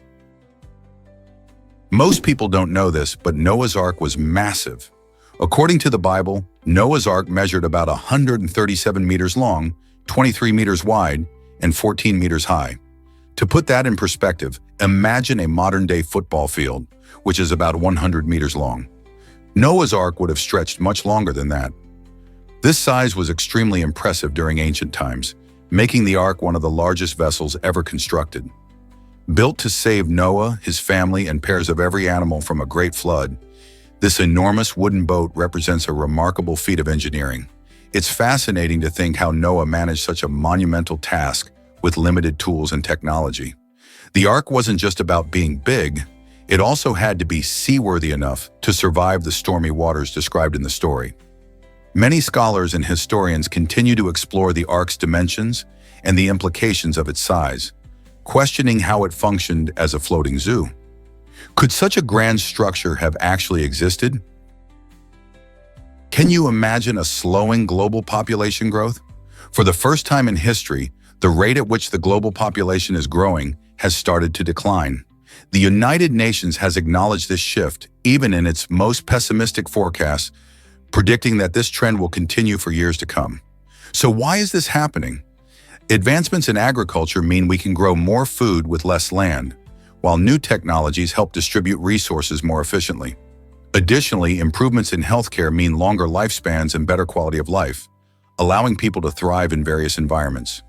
Most people don't know this, but Noah's Ark was massive. According to the Bible, Noah's Ark measured about 137 meters long, 23 meters wide, and 14 meters high. To put that in perspective, imagine a modern-day football field, which is about 100 meters long. Noah's Ark would have stretched much longer than that. This size was extremely impressive during ancient times, making the Ark one of the largest vessels ever constructed. Built to save Noah, his family, and pairs of every animal from a great flood, this enormous wooden boat represents a remarkable feat of engineering. It's fascinating to think how Noah managed such a monumental task with limited tools and technology. The Ark wasn't just about being big, it also had to be seaworthy enough to survive the stormy waters described in the story. Many scholars and historians continue to explore the Ark's dimensions and the implications of its size, questioning how it functioned as a floating zoo. Could such a grand structure have actually existed? Can you imagine a slowing global population growth? For the first time in history, the rate at which the global population is growing has started to decline. The United Nations has acknowledged this shift, even in its most pessimistic forecasts, predicting that this trend will continue for years to come. So why is this happening? Advancements in agriculture mean we can grow more food with less land, while new technologies help distribute resources more efficiently. Additionally, improvements in healthcare mean longer lifespans and better quality of life, allowing people to thrive in various environments.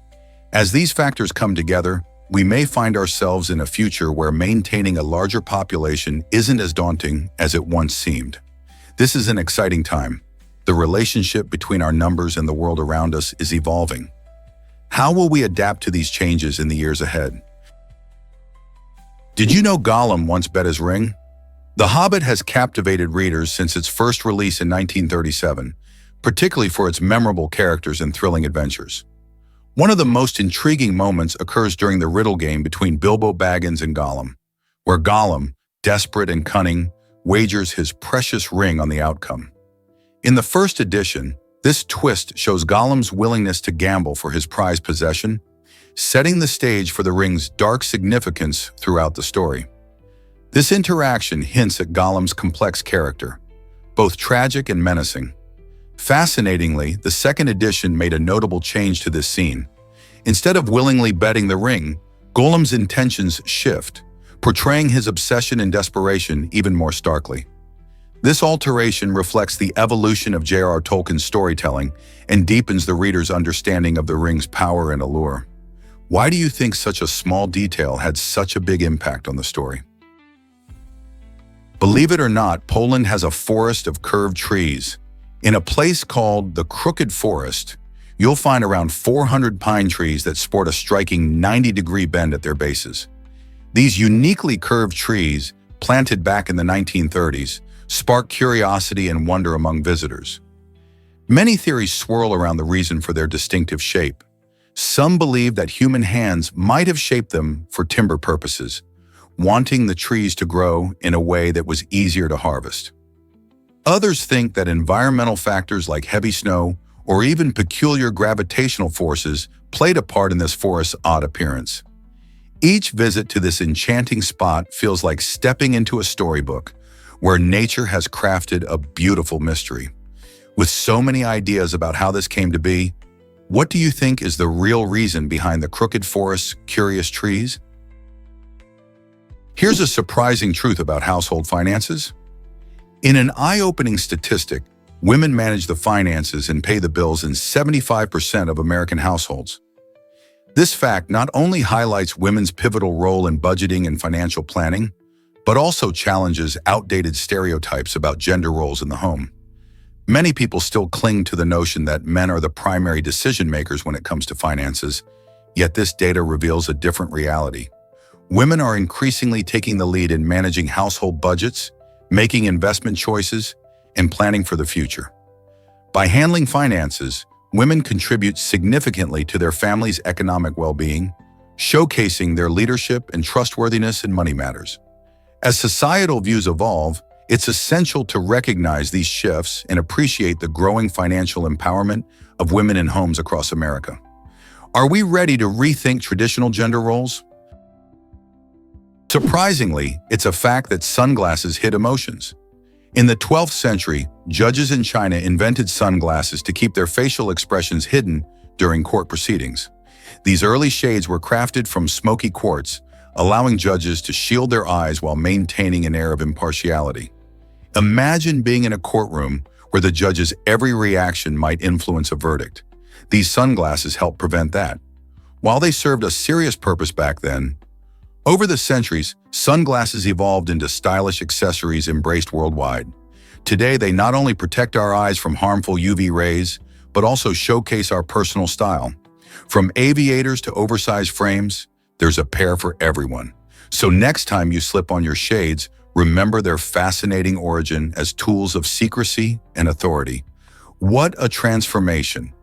As these factors come together, we may find ourselves in a future where maintaining a larger population isn't as daunting as it once seemed. This is an exciting time. The relationship between our numbers and the world around us is evolving. How will we adapt to these changes in the years ahead? Did you know Gollum once bet his ring? The Hobbit has captivated readers since its first release in 1937, particularly for its memorable characters and thrilling adventures. One of the most intriguing moments occurs during the riddle game between Bilbo Baggins and Gollum, where Gollum, desperate and cunning, wagers his precious ring on the outcome. In the first edition, this twist shows Gollum's willingness to gamble for his prized possession, setting the stage for the ring's dark significance throughout the story. This interaction hints at Gollum's complex character, both tragic and menacing. Fascinatingly, the second edition made a notable change to this scene. Instead of willingly betting the ring, Gollum's intentions shift, portraying his obsession and desperation even more starkly. This alteration reflects the evolution of J.R.R. Tolkien's storytelling and deepens the reader's understanding of the ring's power and allure. Why do you think such a small detail had such a big impact on the story? Believe it or not, Poland has a forest of curved trees. In a place called the Crooked Forest, you'll find around 400 pine trees that sport a striking 90-degree bend at their bases. These uniquely curved trees, planted back in the 1930s, spark curiosity and wonder among visitors. Many theories swirl around the reason for their distinctive shape. Some believe that human hands might have shaped them for timber purposes, wanting the trees to grow in a way that was easier to harvest. Others think that environmental factors like heavy snow or even peculiar gravitational forces played a part in this forest's odd appearance. Each visit to this enchanting spot feels like stepping into a storybook where nature has crafted a beautiful mystery. With so many ideas about how this came to be, what do you think is the real reason behind the Crooked Forest's curious trees? Here's a surprising truth about household finances. In an eye-opening statistic, women manage the finances and pay the bills in 75% of American households. This fact not only highlights women's pivotal role in budgeting and financial planning, but also challenges outdated stereotypes about gender roles in the home. Many people still cling to the notion that men are the primary decision-makers when it comes to finances, yet this data reveals a different reality. Women are increasingly taking the lead in managing household budgets, making investment choices, and planning for the future. By handling finances, women contribute significantly to their family's economic well-being, showcasing their leadership and trustworthiness in money matters. As societal views evolve, it's essential to recognize these shifts and appreciate the growing financial empowerment of women in homes across America. Are we ready to rethink traditional gender roles? Surprisingly, it's a fact that sunglasses hid emotions. In the 12th century, judges in China invented sunglasses to keep their facial expressions hidden during court proceedings. These early shades were crafted from smoky quartz, allowing judges to shield their eyes while maintaining an air of impartiality. Imagine being in a courtroom where the judge's every reaction might influence a verdict. These sunglasses helped prevent that. While they served a serious purpose back then, over the centuries, sunglasses evolved into stylish accessories embraced worldwide. Today, they not only protect our eyes from harmful UV rays, but also showcase our personal style. From aviators to oversized frames, there's a pair for everyone. So next time you slip on your shades, remember their fascinating origin as tools of secrecy and authority. What a transformation!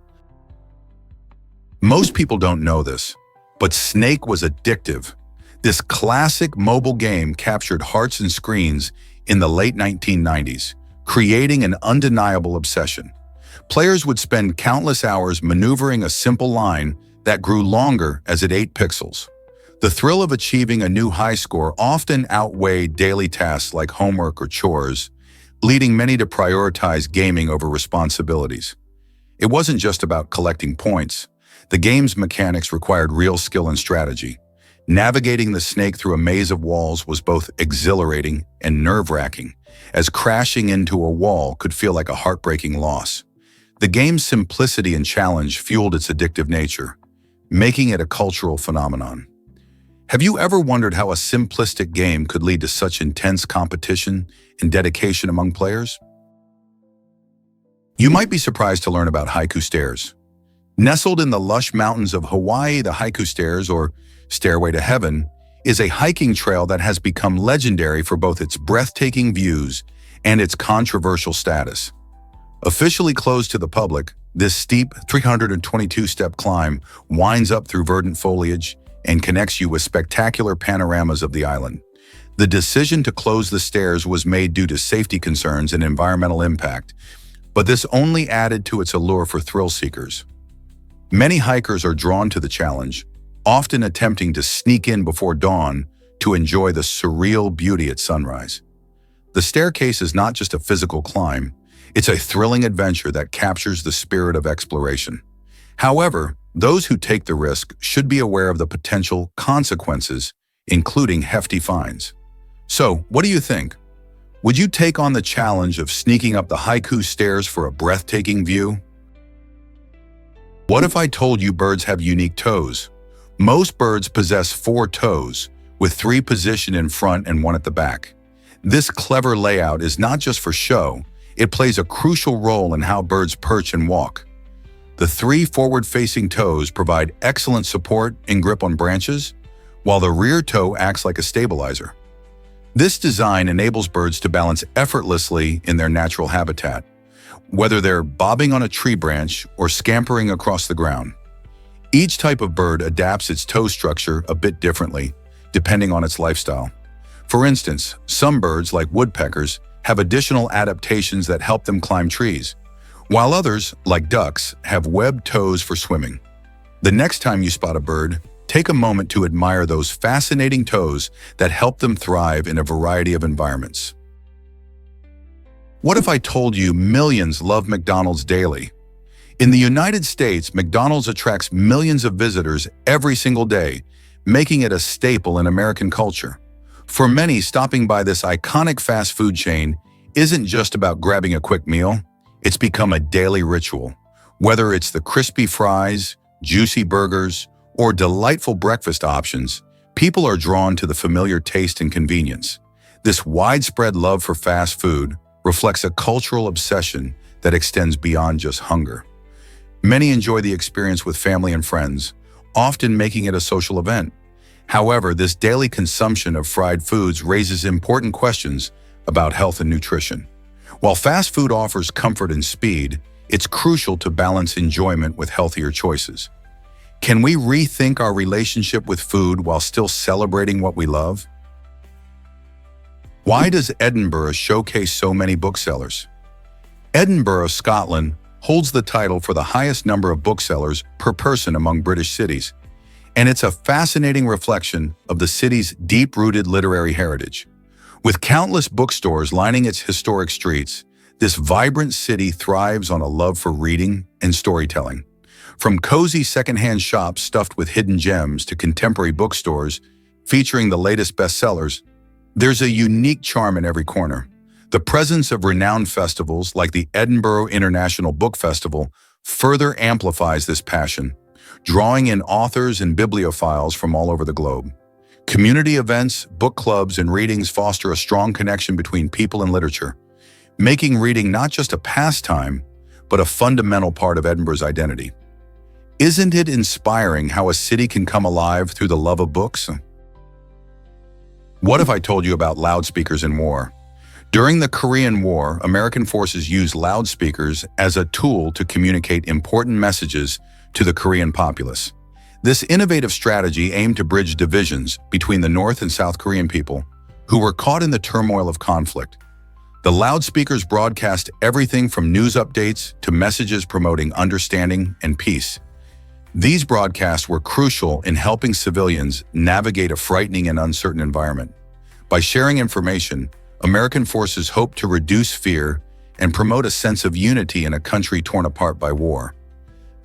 Most people don't know this, but Snake was addictive. This classic mobile game captured hearts and screens in the late 1990s, creating an undeniable obsession. Players would spend countless hours maneuvering a simple line that grew longer as it ate pixels. The thrill of achieving a new high score often outweighed daily tasks like homework or chores, leading many to prioritize gaming over responsibilities. It wasn't just about collecting points. The game's mechanics required real skill and strategy. Navigating the snake through a maze of walls was both exhilarating and nerve-wracking, as crashing into a wall could feel like a heartbreaking loss. The game's simplicity and challenge fueled its addictive nature, making it a cultural phenomenon. Have you ever wondered how a simplistic game could lead to such intense competition and dedication among players? You might be surprised to learn about haiku stairs. Nestled in the lush mountains of Hawaii, the haiku stairs, or Stairway to Heaven, is a hiking trail that has become legendary for both its breathtaking views and its controversial status. Officially closed to the public, this steep 322-step climb winds up through verdant foliage and connects you with spectacular panoramas of the island. The decision to close the stairs was made due to safety concerns and environmental impact, but this only added to its allure for thrill seekers. Many hikers are drawn to the challenge, often attempting to sneak in before dawn to enjoy the surreal beauty at sunrise. The staircase is not just a physical climb, it's a thrilling adventure that captures the spirit of exploration. However, those who take the risk should be aware of the potential consequences, including hefty fines. So, what do you think? Would you take on the challenge of sneaking up the haiku stairs for a breathtaking view? What if I told you birds have unique toes? Most birds possess 4 toes, with 3 positioned in front and 1 at the back. This clever layout is not just for show, it plays a crucial role in how birds perch and walk. The 3 forward-facing toes provide excellent support and grip on branches, while the rear toe acts like a stabilizer. This design enables birds to balance effortlessly in their natural habitat, whether they're bobbing on a tree branch or scampering across the ground. Each type of bird adapts its toe structure a bit differently, depending on its lifestyle. For instance, some birds, like woodpeckers, have additional adaptations that help them climb trees, while others, like ducks, have webbed toes for swimming. The next time you spot a bird, take a moment to admire those fascinating toes that help them thrive in a variety of environments. What if I told you millions love McDonald's daily? In the United States, McDonald's attracts millions of visitors every single day, making it a staple in American culture. For many, stopping by this iconic fast food chain isn't just about grabbing a quick meal, it's become a daily ritual. Whether it's the crispy fries, juicy burgers, or delightful breakfast options, people are drawn to the familiar taste and convenience. This widespread love for fast food reflects a cultural obsession that extends beyond just hunger. Many enjoy the experience with family and friends, often making it a social event. However, this daily consumption of fried foods raises important questions about health and nutrition. While fast food offers comfort and speed, it's crucial to balance enjoyment with healthier choices. Can we rethink our relationship with food while still celebrating what we love? Why does Edinburgh showcase so many booksellers? Edinburgh, Scotland, holds the title for the highest number of booksellers per person among British cities, and it's a fascinating reflection of the city's deep-rooted literary heritage. With countless bookstores lining its historic streets, this vibrant city thrives on a love for reading and storytelling. From cozy secondhand shops stuffed with hidden gems to contemporary bookstores featuring the latest bestsellers, there's a unique charm in every corner. The presence of renowned festivals like the Edinburgh International Book Festival further amplifies this passion, drawing in authors and bibliophiles from all over the globe. Community events, book clubs, and readings foster a strong connection between people and literature, making reading not just a pastime, but a fundamental part of Edinburgh's identity. Isn't it inspiring how a city can come alive through the love of books? What if I told you about loudspeakers in war? During the Korean War, American forces used loudspeakers as a tool to communicate important messages to the Korean populace. This innovative strategy aimed to bridge divisions between the North and South Korean people, who were caught in the turmoil of conflict. The loudspeakers broadcast everything from news updates to messages promoting understanding and peace. These broadcasts were crucial in helping civilians navigate a frightening and uncertain environment. By sharing information, American forces hoped to reduce fear and promote a sense of unity in a country torn apart by war.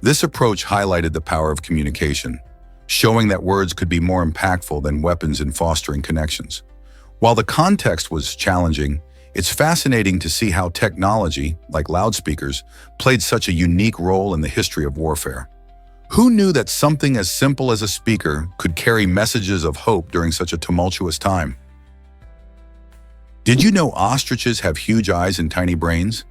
This approach highlighted the power of communication, showing that words could be more impactful than weapons in fostering connections. While the context was challenging, it's fascinating to see how technology, like loudspeakers, played such a unique role in the history of warfare. Who knew that something as simple as a speaker could carry messages of hope during such a tumultuous time? Did you know ostriches have huge eyes and tiny brains?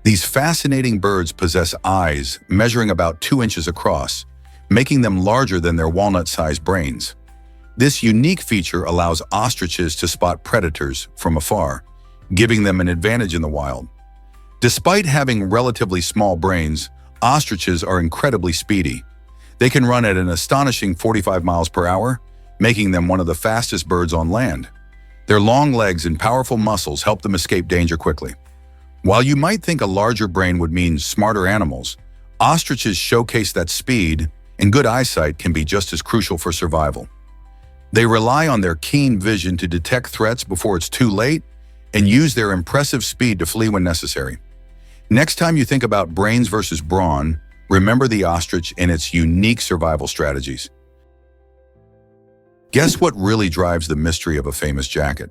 These fascinating birds possess eyes measuring about 2 inches across, making them larger than their walnut-sized brains. This unique feature allows ostriches to spot predators from afar, giving them an advantage in the wild. Despite having relatively small brains, ostriches are incredibly speedy. They can run at an astonishing 45 miles per hour, making them one of the fastest birds on land. Their long legs and powerful muscles help them escape danger quickly. While you might think a larger brain would mean smarter animals, ostriches showcase that speed and good eyesight can be just as crucial for survival. They rely on their keen vision to detect threats before it's too late and use their impressive speed to flee when necessary. Next time you think about brains versus brawn, remember the ostrich and its unique survival strategies. Guess what really drives the mystery of a famous jacket?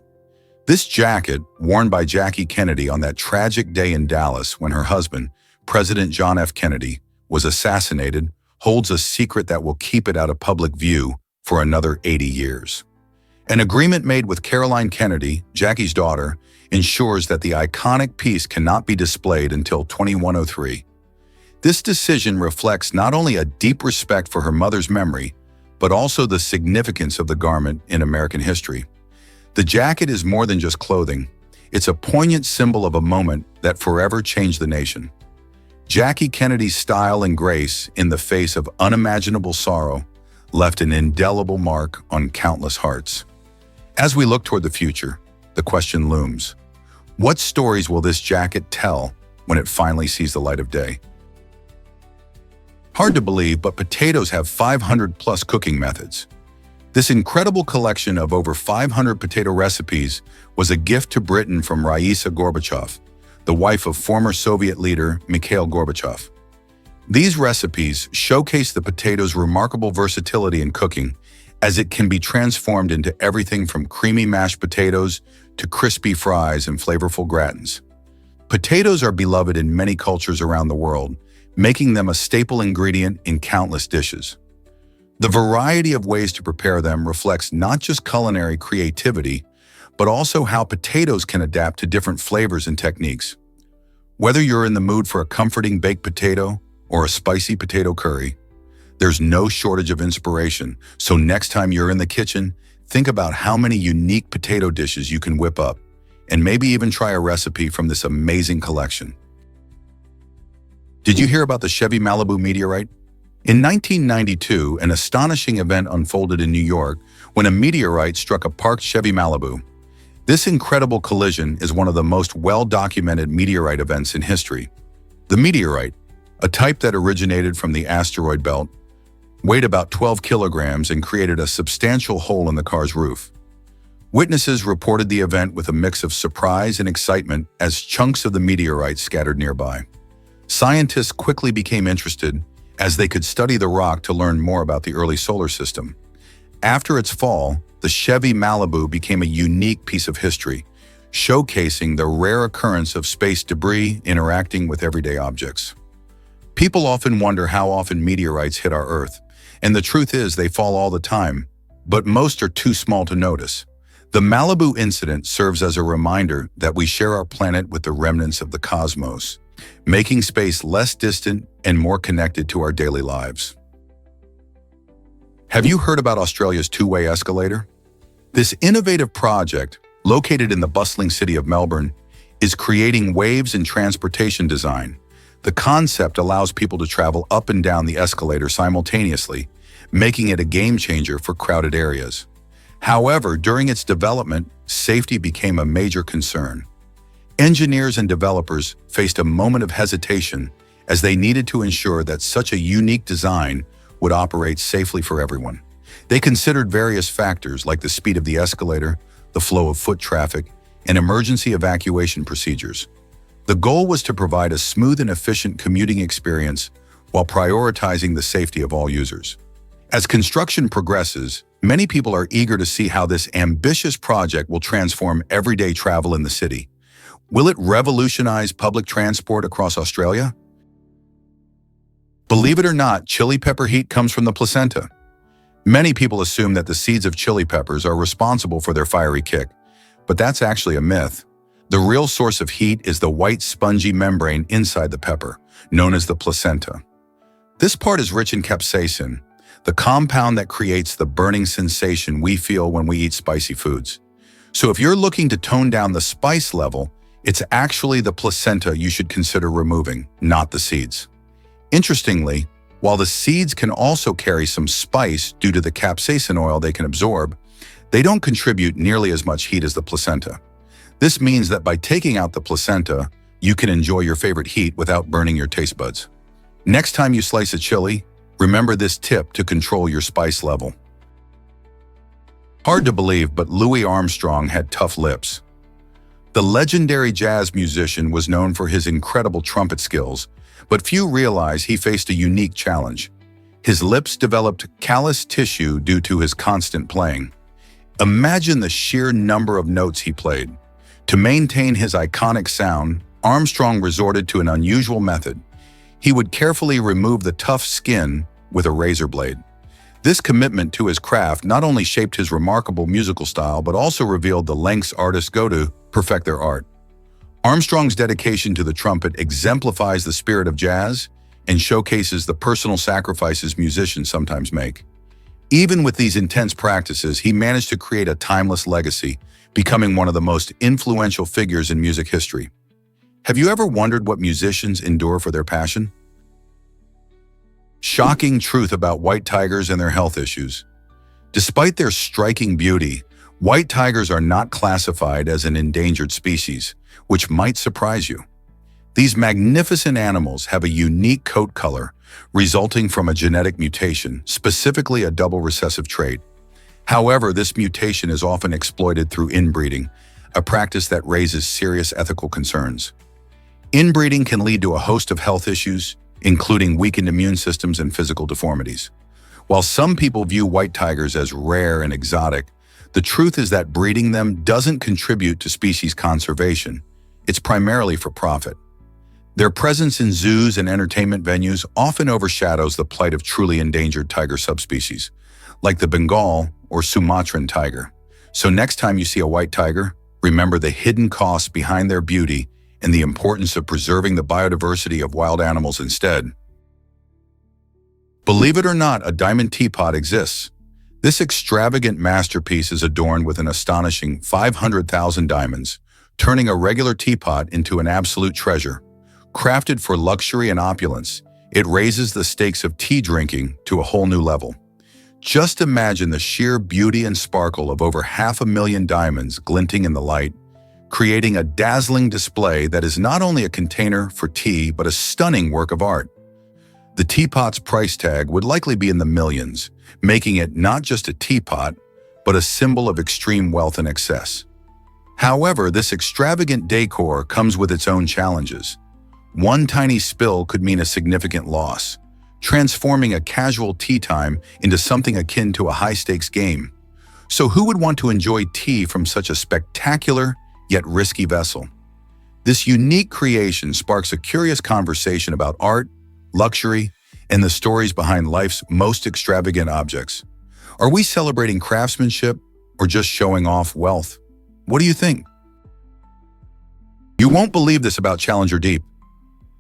This jacket, worn by Jackie Kennedy on that tragic day in Dallas when her husband, President John F. Kennedy, was assassinated, holds a secret that will keep it out of public view for another 80 years. An agreement made with Caroline Kennedy, Jackie's daughter, ensures that the iconic piece cannot be displayed until 2103. This decision reflects not only a deep respect for her mother's memory, but also the significance of the garment in American history. The jacket is more than just clothing. It's a poignant symbol of a moment that forever changed the nation. Jackie Kennedy's style and grace in the face of unimaginable sorrow left an indelible mark on countless hearts. As we look toward the future, the question looms: what stories will this jacket tell when it finally sees the light of day? Hard to believe, but potatoes have 500+ cooking methods. This incredible collection of over 500 potato recipes was a gift to Britain from Raisa Gorbachev, the wife of former Soviet leader Mikhail Gorbachev. These recipes showcase the potato's remarkable versatility in cooking, as it can be transformed into everything from creamy mashed potatoes to crispy fries and flavorful gratins. Potatoes are beloved in many cultures around the world, making them a staple ingredient in countless dishes. The variety of ways to prepare them reflects not just culinary creativity, but also how potatoes can adapt to different flavors and techniques. Whether you're in the mood for a comforting baked potato or a spicy potato curry, there's no shortage of inspiration. So next time you're in the kitchen, think about how many unique potato dishes you can whip up, and maybe even try a recipe from this amazing collection. Did you hear about the Chevy Malibu meteorite? In 1992, an astonishing event unfolded in New York when a meteorite struck a parked Chevy Malibu. This incredible collision is one of the most well-documented meteorite events in history. The meteorite, a type that originated from the asteroid belt, weighed about 12 kilograms and created a substantial hole in the car's roof. Witnesses reported the event with a mix of surprise and excitement as chunks of the meteorite scattered nearby. Scientists quickly became interested as they could study the rock to learn more about the early solar system. After its fall, the Chevy Malibu became a unique piece of history, showcasing the rare occurrence of space debris interacting with everyday objects. People often wonder how often meteorites hit our Earth, and the truth is they fall all the time, but most are too small to notice. The Malibu incident serves as a reminder that we share our planet with the remnants of the cosmos, making space less distant and more connected to our daily lives. Have you heard about Australia's two-way escalator? This innovative project, located in the bustling city of Melbourne, is creating waves in transportation design. The concept allows people to travel up and down the escalator simultaneously, making it a game-changer for crowded areas. However, during its development, safety became a major concern. Engineers and developers faced a moment of hesitation as they needed to ensure that such a unique design would operate safely for everyone. They considered various factors like the speed of the escalator, the flow of foot traffic, and emergency evacuation procedures. The goal was to provide a smooth and efficient commuting experience while prioritizing the safety of all users. As construction progresses, many people are eager to see how this ambitious project will transform everyday travel in the city. Will it revolutionize public transport across Australia? Believe it or not, chili pepper heat comes from the placenta. Many people assume that the seeds of chili peppers are responsible for their fiery kick, but that's actually a myth. The real source of heat is the white spongy membrane inside the pepper, known as the placenta. This part is rich in capsaicin, the compound that creates the burning sensation we feel when we eat spicy foods. So if you're looking to tone down the spice level, it's actually the placenta you should consider removing, not the seeds. Interestingly, while the seeds can also carry some spice due to the capsaicin oil they can absorb, they don't contribute nearly as much heat as the placenta. This means that by taking out the placenta, you can enjoy your favorite heat without burning your taste buds. Next time you slice a chili, remember this tip to control your spice level. Hard to believe, but Louis Armstrong had tough lips. The legendary jazz musician was known for his incredible trumpet skills, but few realize he faced a unique challenge. His lips developed callus tissue due to his constant playing. Imagine the sheer number of notes he played. To maintain his iconic sound, Armstrong resorted to an unusual method. He would carefully remove the tough skin with a razor blade. This commitment to his craft not only shaped his remarkable musical style, but also revealed the lengths artists go to perfect their art. Armstrong's dedication to the trumpet exemplifies the spirit of jazz and showcases the personal sacrifices musicians sometimes make. Even with these intense practices, he managed to create a timeless legacy, becoming one of the most influential figures in music history. Have you ever wondered what musicians endure for their passion? Shocking truth about white tigers and their health issues. Despite their striking beauty, white tigers are not classified as an endangered species, which might surprise you. These magnificent animals have a unique coat color resulting from a genetic mutation, specifically a double recessive trait. However, this mutation is often exploited through inbreeding, a practice that raises serious ethical concerns. Inbreeding can lead to a host of health issues, including weakened immune systems and physical deformities. While some people view white tigers as rare and exotic, the truth is that breeding them doesn't contribute to species conservation. It's primarily for profit. Their presence in zoos and entertainment venues often overshadows the plight of truly endangered tiger subspecies, like the Bengal or Sumatran tiger. So next time you see a white tiger, remember the hidden costs behind their beauty and the importance of preserving the biodiversity of wild animals instead. Believe it or not, a diamond teapot exists. This extravagant masterpiece is adorned with an astonishing 500,000 diamonds, turning a regular teapot into an absolute treasure. Crafted for luxury and opulence, it raises the stakes of tea drinking to a whole new level. Just imagine the sheer beauty and sparkle of over 500,000 diamonds glinting in the light, creating a dazzling display that is not only a container for tea, but a stunning work of art. The teapot's price tag would likely be in the millions, making it not just a teapot, but a symbol of extreme wealth and excess. However, this extravagant decor comes with its own challenges. One tiny spill could mean a significant loss, transforming a casual tea time into something akin to a high-stakes game. So who would want to enjoy tea from such a spectacular yet risky vessel? This unique creation sparks a curious conversation about art, luxury, and the stories behind life's most extravagant objects. Are we celebrating craftsmanship or just showing off wealth? What do you think? You won't believe this about Challenger Deep.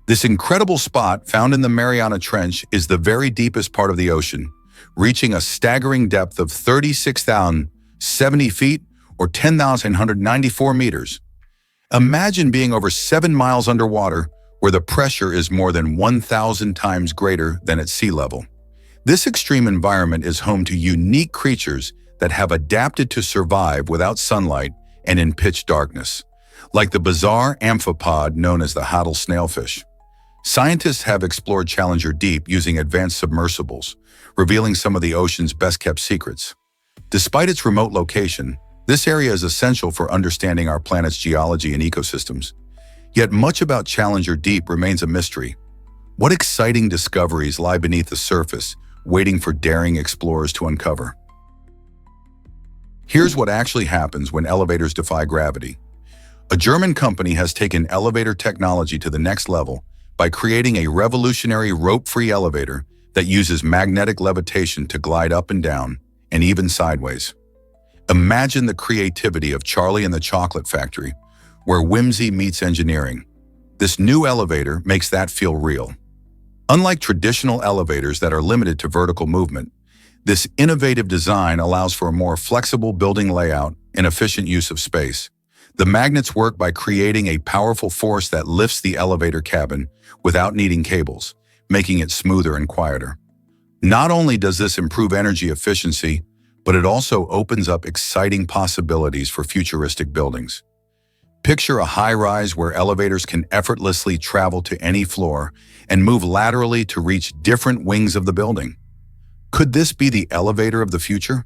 This incredible spot found in the Mariana Trench is the very deepest part of the ocean, reaching a staggering depth of 36,070 feet or 10,194 meters. Imagine being over 7 miles underwater, where the pressure is more than 1,000 times greater than at sea level. This extreme environment is home to unique creatures that have adapted to survive without sunlight and in pitch darkness, like the bizarre amphipod known as the Hadal snailfish. Scientists have explored Challenger Deep using advanced submersibles, revealing some of the ocean's best-kept secrets. Despite its remote location, this area is essential for understanding our planet's geology and ecosystems. Yet much about Challenger Deep remains a mystery. What exciting discoveries lie beneath the surface waiting for daring explorers to uncover. Here's what actually happens when elevators defy gravity. A German company has taken elevator technology to the next level by creating a revolutionary rope-free elevator that uses magnetic levitation to glide up and down, and even sideways. Imagine the creativity of Charlie and the Chocolate Factory, where whimsy meets engineering. This new elevator makes that feel real. Unlike traditional elevators that are limited to vertical movement, this innovative design allows for a more flexible building layout and efficient use of space. The magnets work by creating a powerful force that lifts the elevator cabin without needing cables, making it smoother and quieter. Not only does this improve energy efficiency, but it also opens up exciting possibilities for futuristic buildings. Picture a high-rise where elevators can effortlessly travel to any floor and move laterally to reach different wings of the building. Could this be the elevator of the future?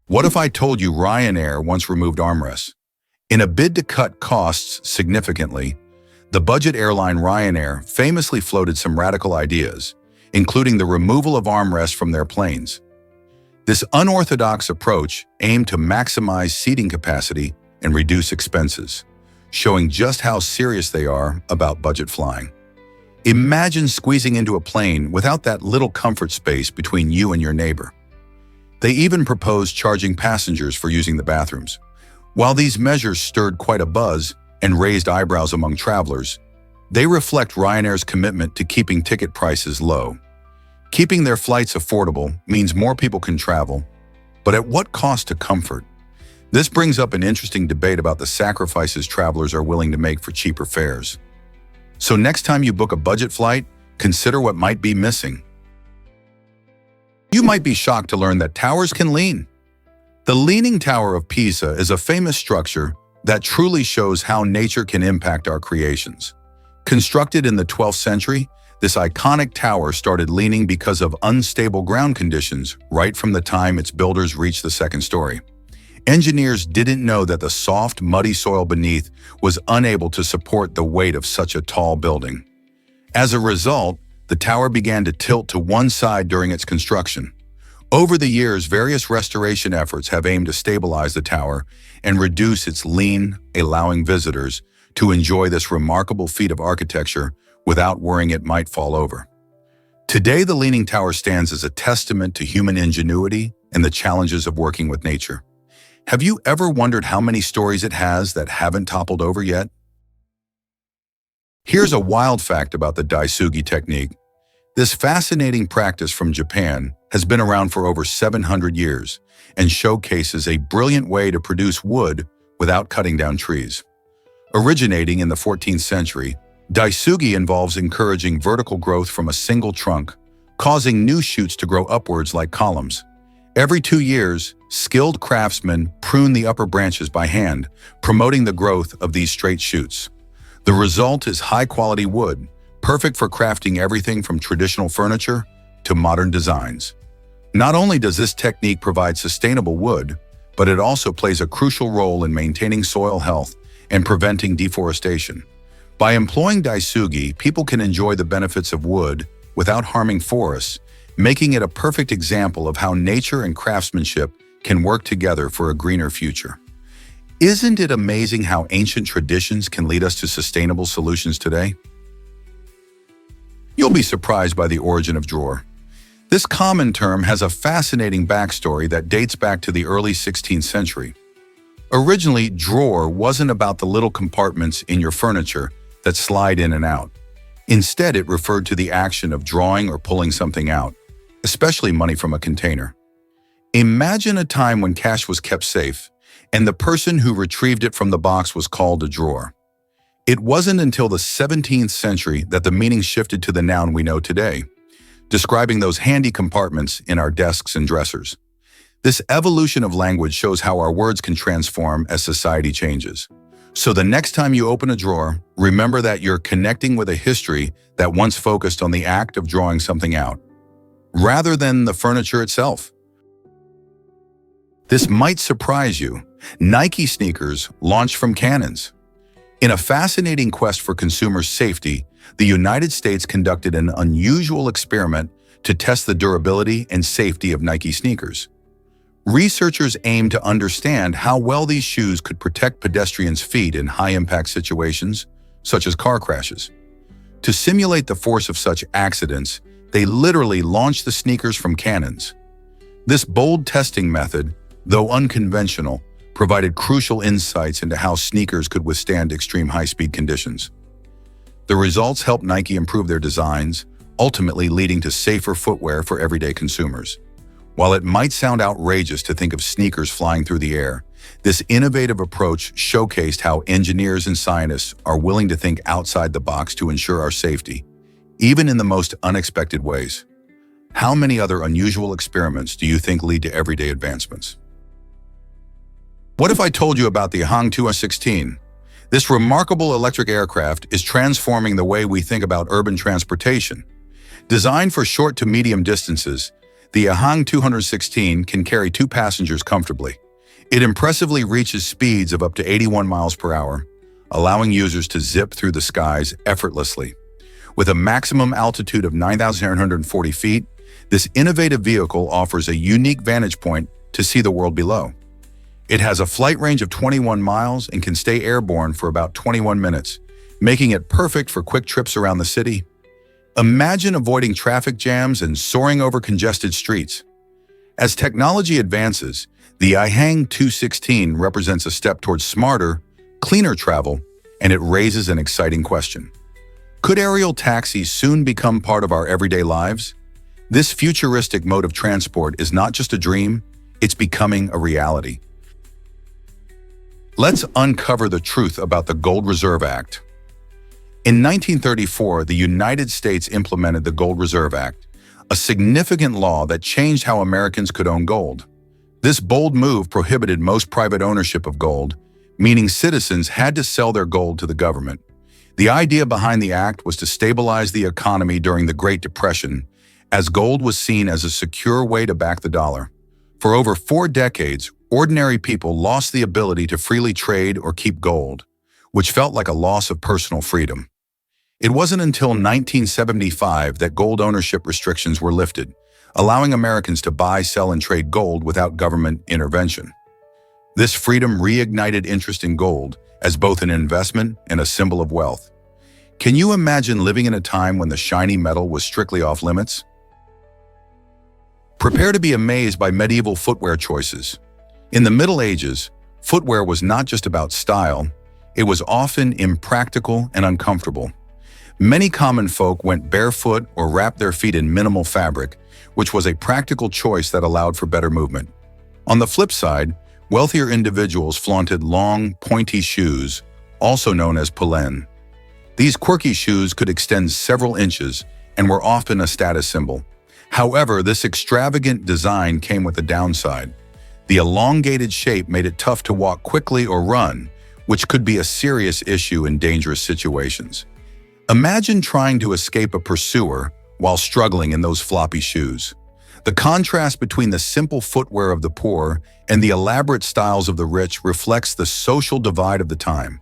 What if I told you Ryanair once removed armrests? In a bid to cut costs significantly, the budget airline Ryanair famously floated some radical ideas, including the removal of armrests from their planes. This unorthodox approach aimed to maximize seating capacity and reduce expenses, showing just how serious they are about budget flying. Imagine squeezing into a plane without that little comfort space between you and your neighbor. They even proposed charging passengers for using the bathrooms. While these measures stirred quite a buzz and raised eyebrows among travelers, they reflect Ryanair's commitment to keeping ticket prices low. Keeping their flights affordable means more people can travel, but at what cost to comfort? This brings up an interesting debate about the sacrifices travelers are willing to make for cheaper fares. So next time you book a budget flight, consider what might be missing. You might be shocked to learn that towers can lean. The Leaning Tower of Pisa is a famous structure that truly shows how nature can impact our creations. Constructed in the 12th century, this iconic tower started leaning because of unstable ground conditions right from the time its builders reached the second story. Engineers didn't know that the soft, muddy soil beneath was unable to support the weight of such a tall building. As a result, the tower began to tilt to one side during its construction. Over the years, various restoration efforts have aimed to stabilize the tower and reduce its lean, allowing visitors to enjoy this remarkable feat of architecture without worrying it might fall over. Today, the Leaning Tower stands as a testament to human ingenuity and the challenges of working with nature. Have you ever wondered how many stories it has that haven't toppled over yet? Here's a wild fact about the daisugi technique. This fascinating practice from Japan has been around for over 700 years and showcases a brilliant way to produce wood without cutting down trees. Originating in the 14th century, daisugi involves encouraging vertical growth from a single trunk, causing new shoots to grow upwards like columns. Every 2 years, skilled craftsmen prune the upper branches by hand, promoting the growth of these straight shoots. The result is high-quality wood, perfect for crafting everything from traditional furniture to modern designs. Not only does this technique provide sustainable wood, but it also plays a crucial role in maintaining soil health and preventing deforestation. By employing daisugi, people can enjoy the benefits of wood without harming forests, making it a perfect example of how nature and craftsmanship can work together for a greener future. Isn't it amazing how ancient traditions can lead us to sustainable solutions today? You'll be surprised by the origin of drawer. This common term has a fascinating backstory that dates back to the early 16th century. Originally, drawer wasn't about the little compartments in your furniture that slide in and out. Instead, it referred to the action of drawing or pulling something out, especially money from a container. Imagine a time when cash was kept safe, and the person who retrieved it from the box was called a drawer. It wasn't until the 17th century that the meaning shifted to the noun we know today, describing those handy compartments in our desks and dressers. This evolution of language shows how our words can transform as society changes. So the next time you open a drawer, remember that you're connecting with a history that once focused on the act of drawing something out, rather than the furniture itself. This might surprise you. Nike sneakers launched from cannons. In a fascinating quest for consumer safety, the United States conducted an unusual experiment to test the durability and safety of Nike sneakers. Researchers aimed to understand how well these shoes could protect pedestrians' feet in high-impact situations, such as car crashes. To simulate the force of such accidents, they literally launched the sneakers from cannons. This bold testing method, though unconventional, provided crucial insights into how sneakers could withstand extreme high-speed conditions. The results helped Nike improve their designs, ultimately leading to safer footwear for everyday consumers. While it might sound outrageous to think of sneakers flying through the air, this innovative approach showcased how engineers and scientists are willing to think outside the box to ensure our safety, even in the most unexpected ways. How many other unusual experiments do you think lead to everyday advancements? What if I told you about the Ahang 216? This remarkable electric aircraft is transforming the way we think about urban transportation. Designed for short to medium distances, the Ahang 216 can carry 2 passengers comfortably. It impressively reaches speeds of up to 81 miles per hour, allowing users to zip through the skies effortlessly. With a maximum altitude of 9,940 feet, this innovative vehicle offers a unique vantage point to see the world below. It has a flight range of 21 miles and can stay airborne for about 21 minutes, making it perfect for quick trips around the city. Imagine avoiding traffic jams and soaring over congested streets. As technology advances, the Ahang 216 represents a step towards smarter, cleaner travel, and it raises an exciting question. Could aerial taxis soon become part of our everyday lives? This futuristic mode of transport is not just a dream, it's becoming a reality. Let's uncover the truth about the Gold Reserve Act. In 1934, the United States implemented the Gold Reserve Act, a significant law that changed how Americans could own gold. This bold move prohibited most private ownership of gold, meaning citizens had to sell their gold to the government. The idea behind the act was to stabilize the economy during the Great Depression, as gold was seen as a secure way to back the dollar. For over 4 decades, ordinary people lost the ability to freely trade or keep gold, which felt like a loss of personal freedom. It wasn't until 1975 that gold ownership restrictions were lifted, allowing Americans to buy, sell, and trade gold without government intervention. This freedom reignited interest in gold as both an investment and a symbol of wealth. Can you imagine living in a time when the shiny metal was strictly off limits? Prepare to be amazed by medieval footwear choices. In the Middle Ages, footwear was not just about style, it was often impractical and uncomfortable. Many common folk went barefoot or wrapped their feet in minimal fabric, which was a practical choice that allowed for better movement. On the flip side, wealthier individuals flaunted long, pointy shoes, also known as pollen. These quirky shoes could extend several inches and were often a status symbol. However, this extravagant design came with a downside. The elongated shape made it tough to walk quickly or run, which could be a serious issue in dangerous situations. Imagine trying to escape a pursuer while struggling in those floppy shoes. The contrast between the simple footwear of the poor and the elaborate styles of the rich reflects the social divide of the time.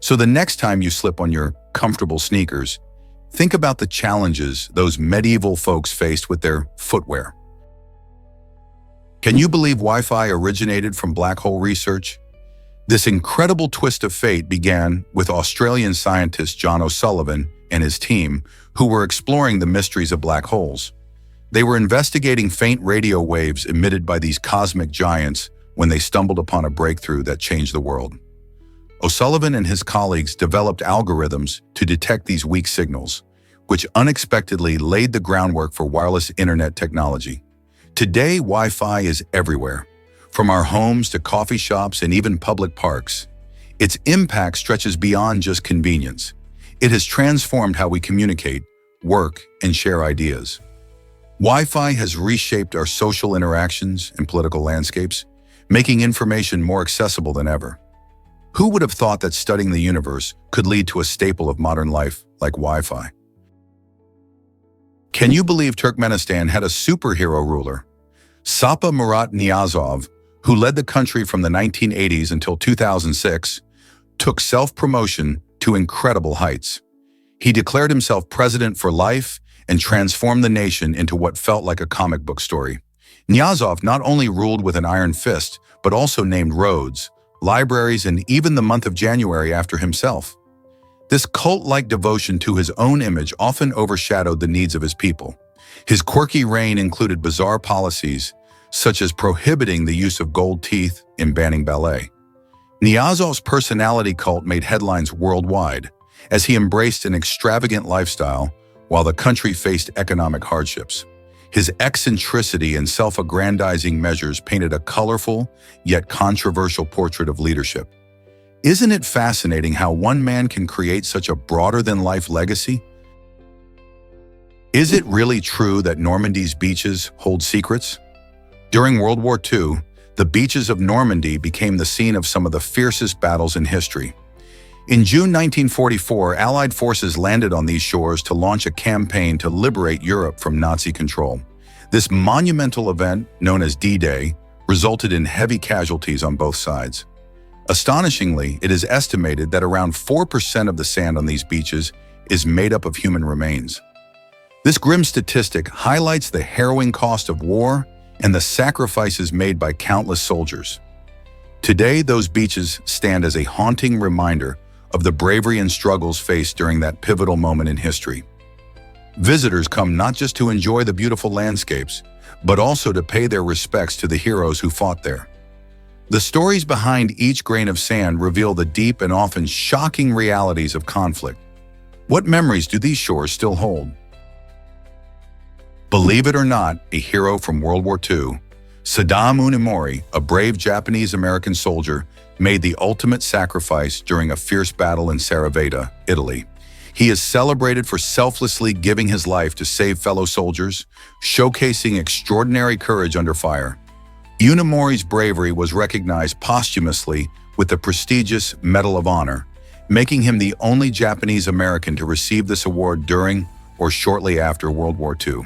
So the next time you slip on your comfortable sneakers, think about the challenges those medieval folks faced with their footwear. Can you believe Wi-Fi originated from black hole research? This incredible twist of fate began with Australian scientist John O'Sullivan and his team, who were exploring the mysteries of black holes. They were investigating faint radio waves emitted by these cosmic giants when they stumbled upon a breakthrough that changed the world. O'Sullivan and his colleagues developed algorithms to detect these weak signals, which unexpectedly laid the groundwork for wireless internet technology. Today, Wi-Fi is everywhere, from our homes to coffee shops and even public parks. Its impact stretches beyond just convenience. It has transformed how we communicate, work, and share ideas. Wi-Fi has reshaped our social interactions and political landscapes, making information more accessible than ever. Who would have thought that studying the universe could lead to a staple of modern life like Wi-Fi? Can you believe Turkmenistan had a superhero ruler? Sapa Murat Niyazov, who led the country from the 1980s until 2006, took self-promotion to incredible heights. He declared himself president for life and transformed the nation into what felt like a comic book story. Knyazov not only ruled with an iron fist, but also named roads, libraries, and even the month of January after himself. This cult-like devotion to his own image often overshadowed the needs of his people. His quirky reign included bizarre policies, such as prohibiting the use of gold teeth and banning ballet. Knyazov's personality cult made headlines worldwide, as he embraced an extravagant lifestyle while the country faced economic hardships. His eccentricity and self-aggrandizing measures painted a colorful, yet controversial portrait of leadership. Isn't it fascinating how one man can create such a broader-than-life legacy? Is it really true that Normandy's beaches hold secrets? During World War II, the beaches of Normandy became the scene of some of the fiercest battles in history. In June 1944, Allied forces landed on these shores to launch a campaign to liberate Europe from Nazi control. This monumental event, known as D-Day, resulted in heavy casualties on both sides. Astonishingly, it is estimated that around 4% of the sand on these beaches is made up of human remains. This grim statistic highlights the harrowing cost of war and the sacrifices made by countless soldiers. Today, those beaches stand as a haunting reminder of the bravery and struggles faced during that pivotal moment in history. Visitors come not just to enjoy the beautiful landscapes, but also to pay their respects to the heroes who fought there. The stories behind each grain of sand reveal the deep and often shocking realities of conflict. What memories do these shores still hold? Believe it or not, a hero from World War II, Sadam Unemori, a brave Japanese-American soldier, made the ultimate sacrifice during a fierce battle in Saraveta, Italy. He is celebrated for selflessly giving his life to save fellow soldiers, showcasing extraordinary courage under fire. Unemori's bravery was recognized posthumously with the prestigious Medal of Honor, making him the only Japanese-American to receive this award during or shortly after World War II.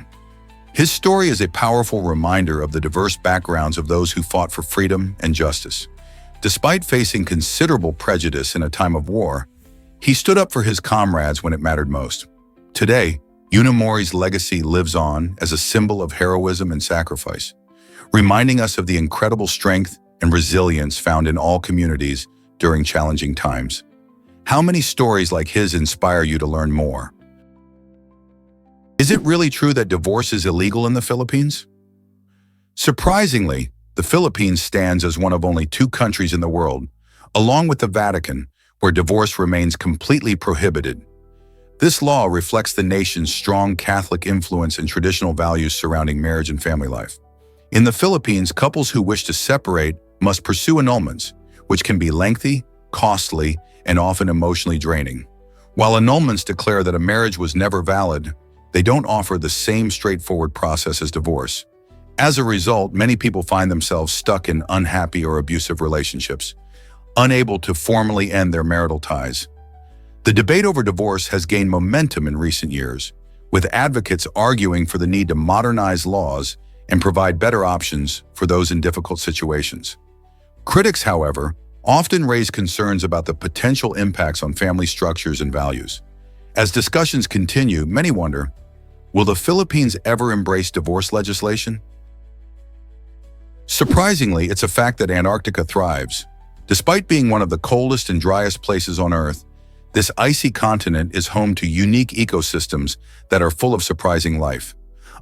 His story is a powerful reminder of the diverse backgrounds of those who fought for freedom and justice. Despite facing considerable prejudice in a time of war, he stood up for his comrades when it mattered most. Today, Unemori's legacy lives on as a symbol of heroism and sacrifice, reminding us of the incredible strength and resilience found in all communities during challenging times. How many stories like his inspire you to learn more? Is it really true that divorce is illegal in the Philippines? Surprisingly, the Philippines stands as one of only 2 countries in the world, along with the Vatican, where divorce remains completely prohibited. This law reflects the nation's strong Catholic influence and traditional values surrounding marriage and family life. In the Philippines, couples who wish to separate must pursue annulments, which can be lengthy, costly, and often emotionally draining. While annulments declare that a marriage was never valid, they don't offer the same straightforward process as divorce. As a result, many people find themselves stuck in unhappy or abusive relationships, unable to formally end their marital ties. The debate over divorce has gained momentum in recent years, with advocates arguing for the need to modernize laws and provide better options for those in difficult situations. Critics, however, often raise concerns about the potential impacts on family structures and values. As discussions continue, many wonder, will the Philippines ever embrace divorce legislation? Surprisingly, it's a fact that Antarctica thrives. Despite being one of the coldest and driest places on Earth, this icy continent is home to unique ecosystems that are full of surprising life.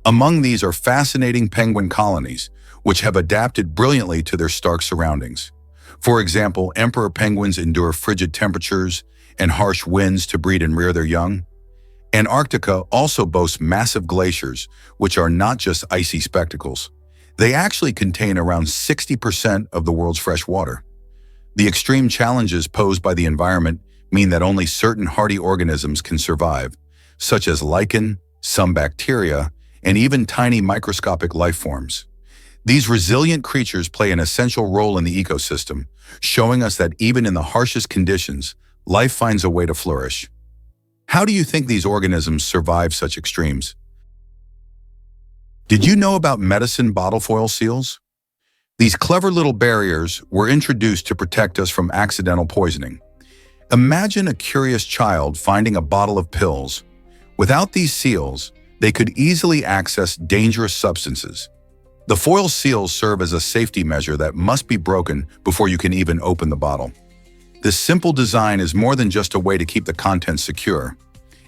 Among these are fascinating penguin colonies, which have adapted brilliantly to their stark surroundings. For example, emperor penguins endure frigid temperatures and harsh winds to breed and rear their young. Antarctica also boasts massive glaciers, which are not just icy spectacles. They actually contain around 60% of the world's fresh water. The extreme challenges posed by the environment mean that only certain hardy organisms can survive, such as lichen, some bacteria, and even tiny microscopic life forms. These resilient creatures play an essential role in the ecosystem, showing us that even in the harshest conditions, life finds a way to flourish. How do you think these organisms survive such extremes? Did you know about medicine bottle foil seals? These clever little barriers were introduced to protect us from accidental poisoning. Imagine a curious child finding a bottle of pills. Without these seals, they could easily access dangerous substances. The foil seals serve as a safety measure that must be broken before you can even open the bottle. This simple design is more than just a way to keep the contents secure.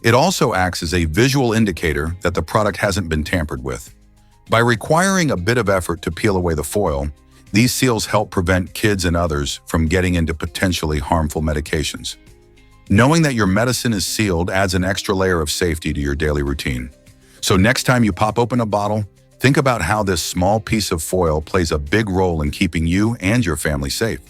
It also acts as a visual indicator that the product hasn't been tampered with. By requiring a bit of effort to peel away the foil, these seals help prevent kids and others from getting into potentially harmful medications. Knowing that your medicine is sealed adds an extra layer of safety to your daily routine. So next time you pop open a bottle, think about how this small piece of foil plays a big role in keeping you and your family safe.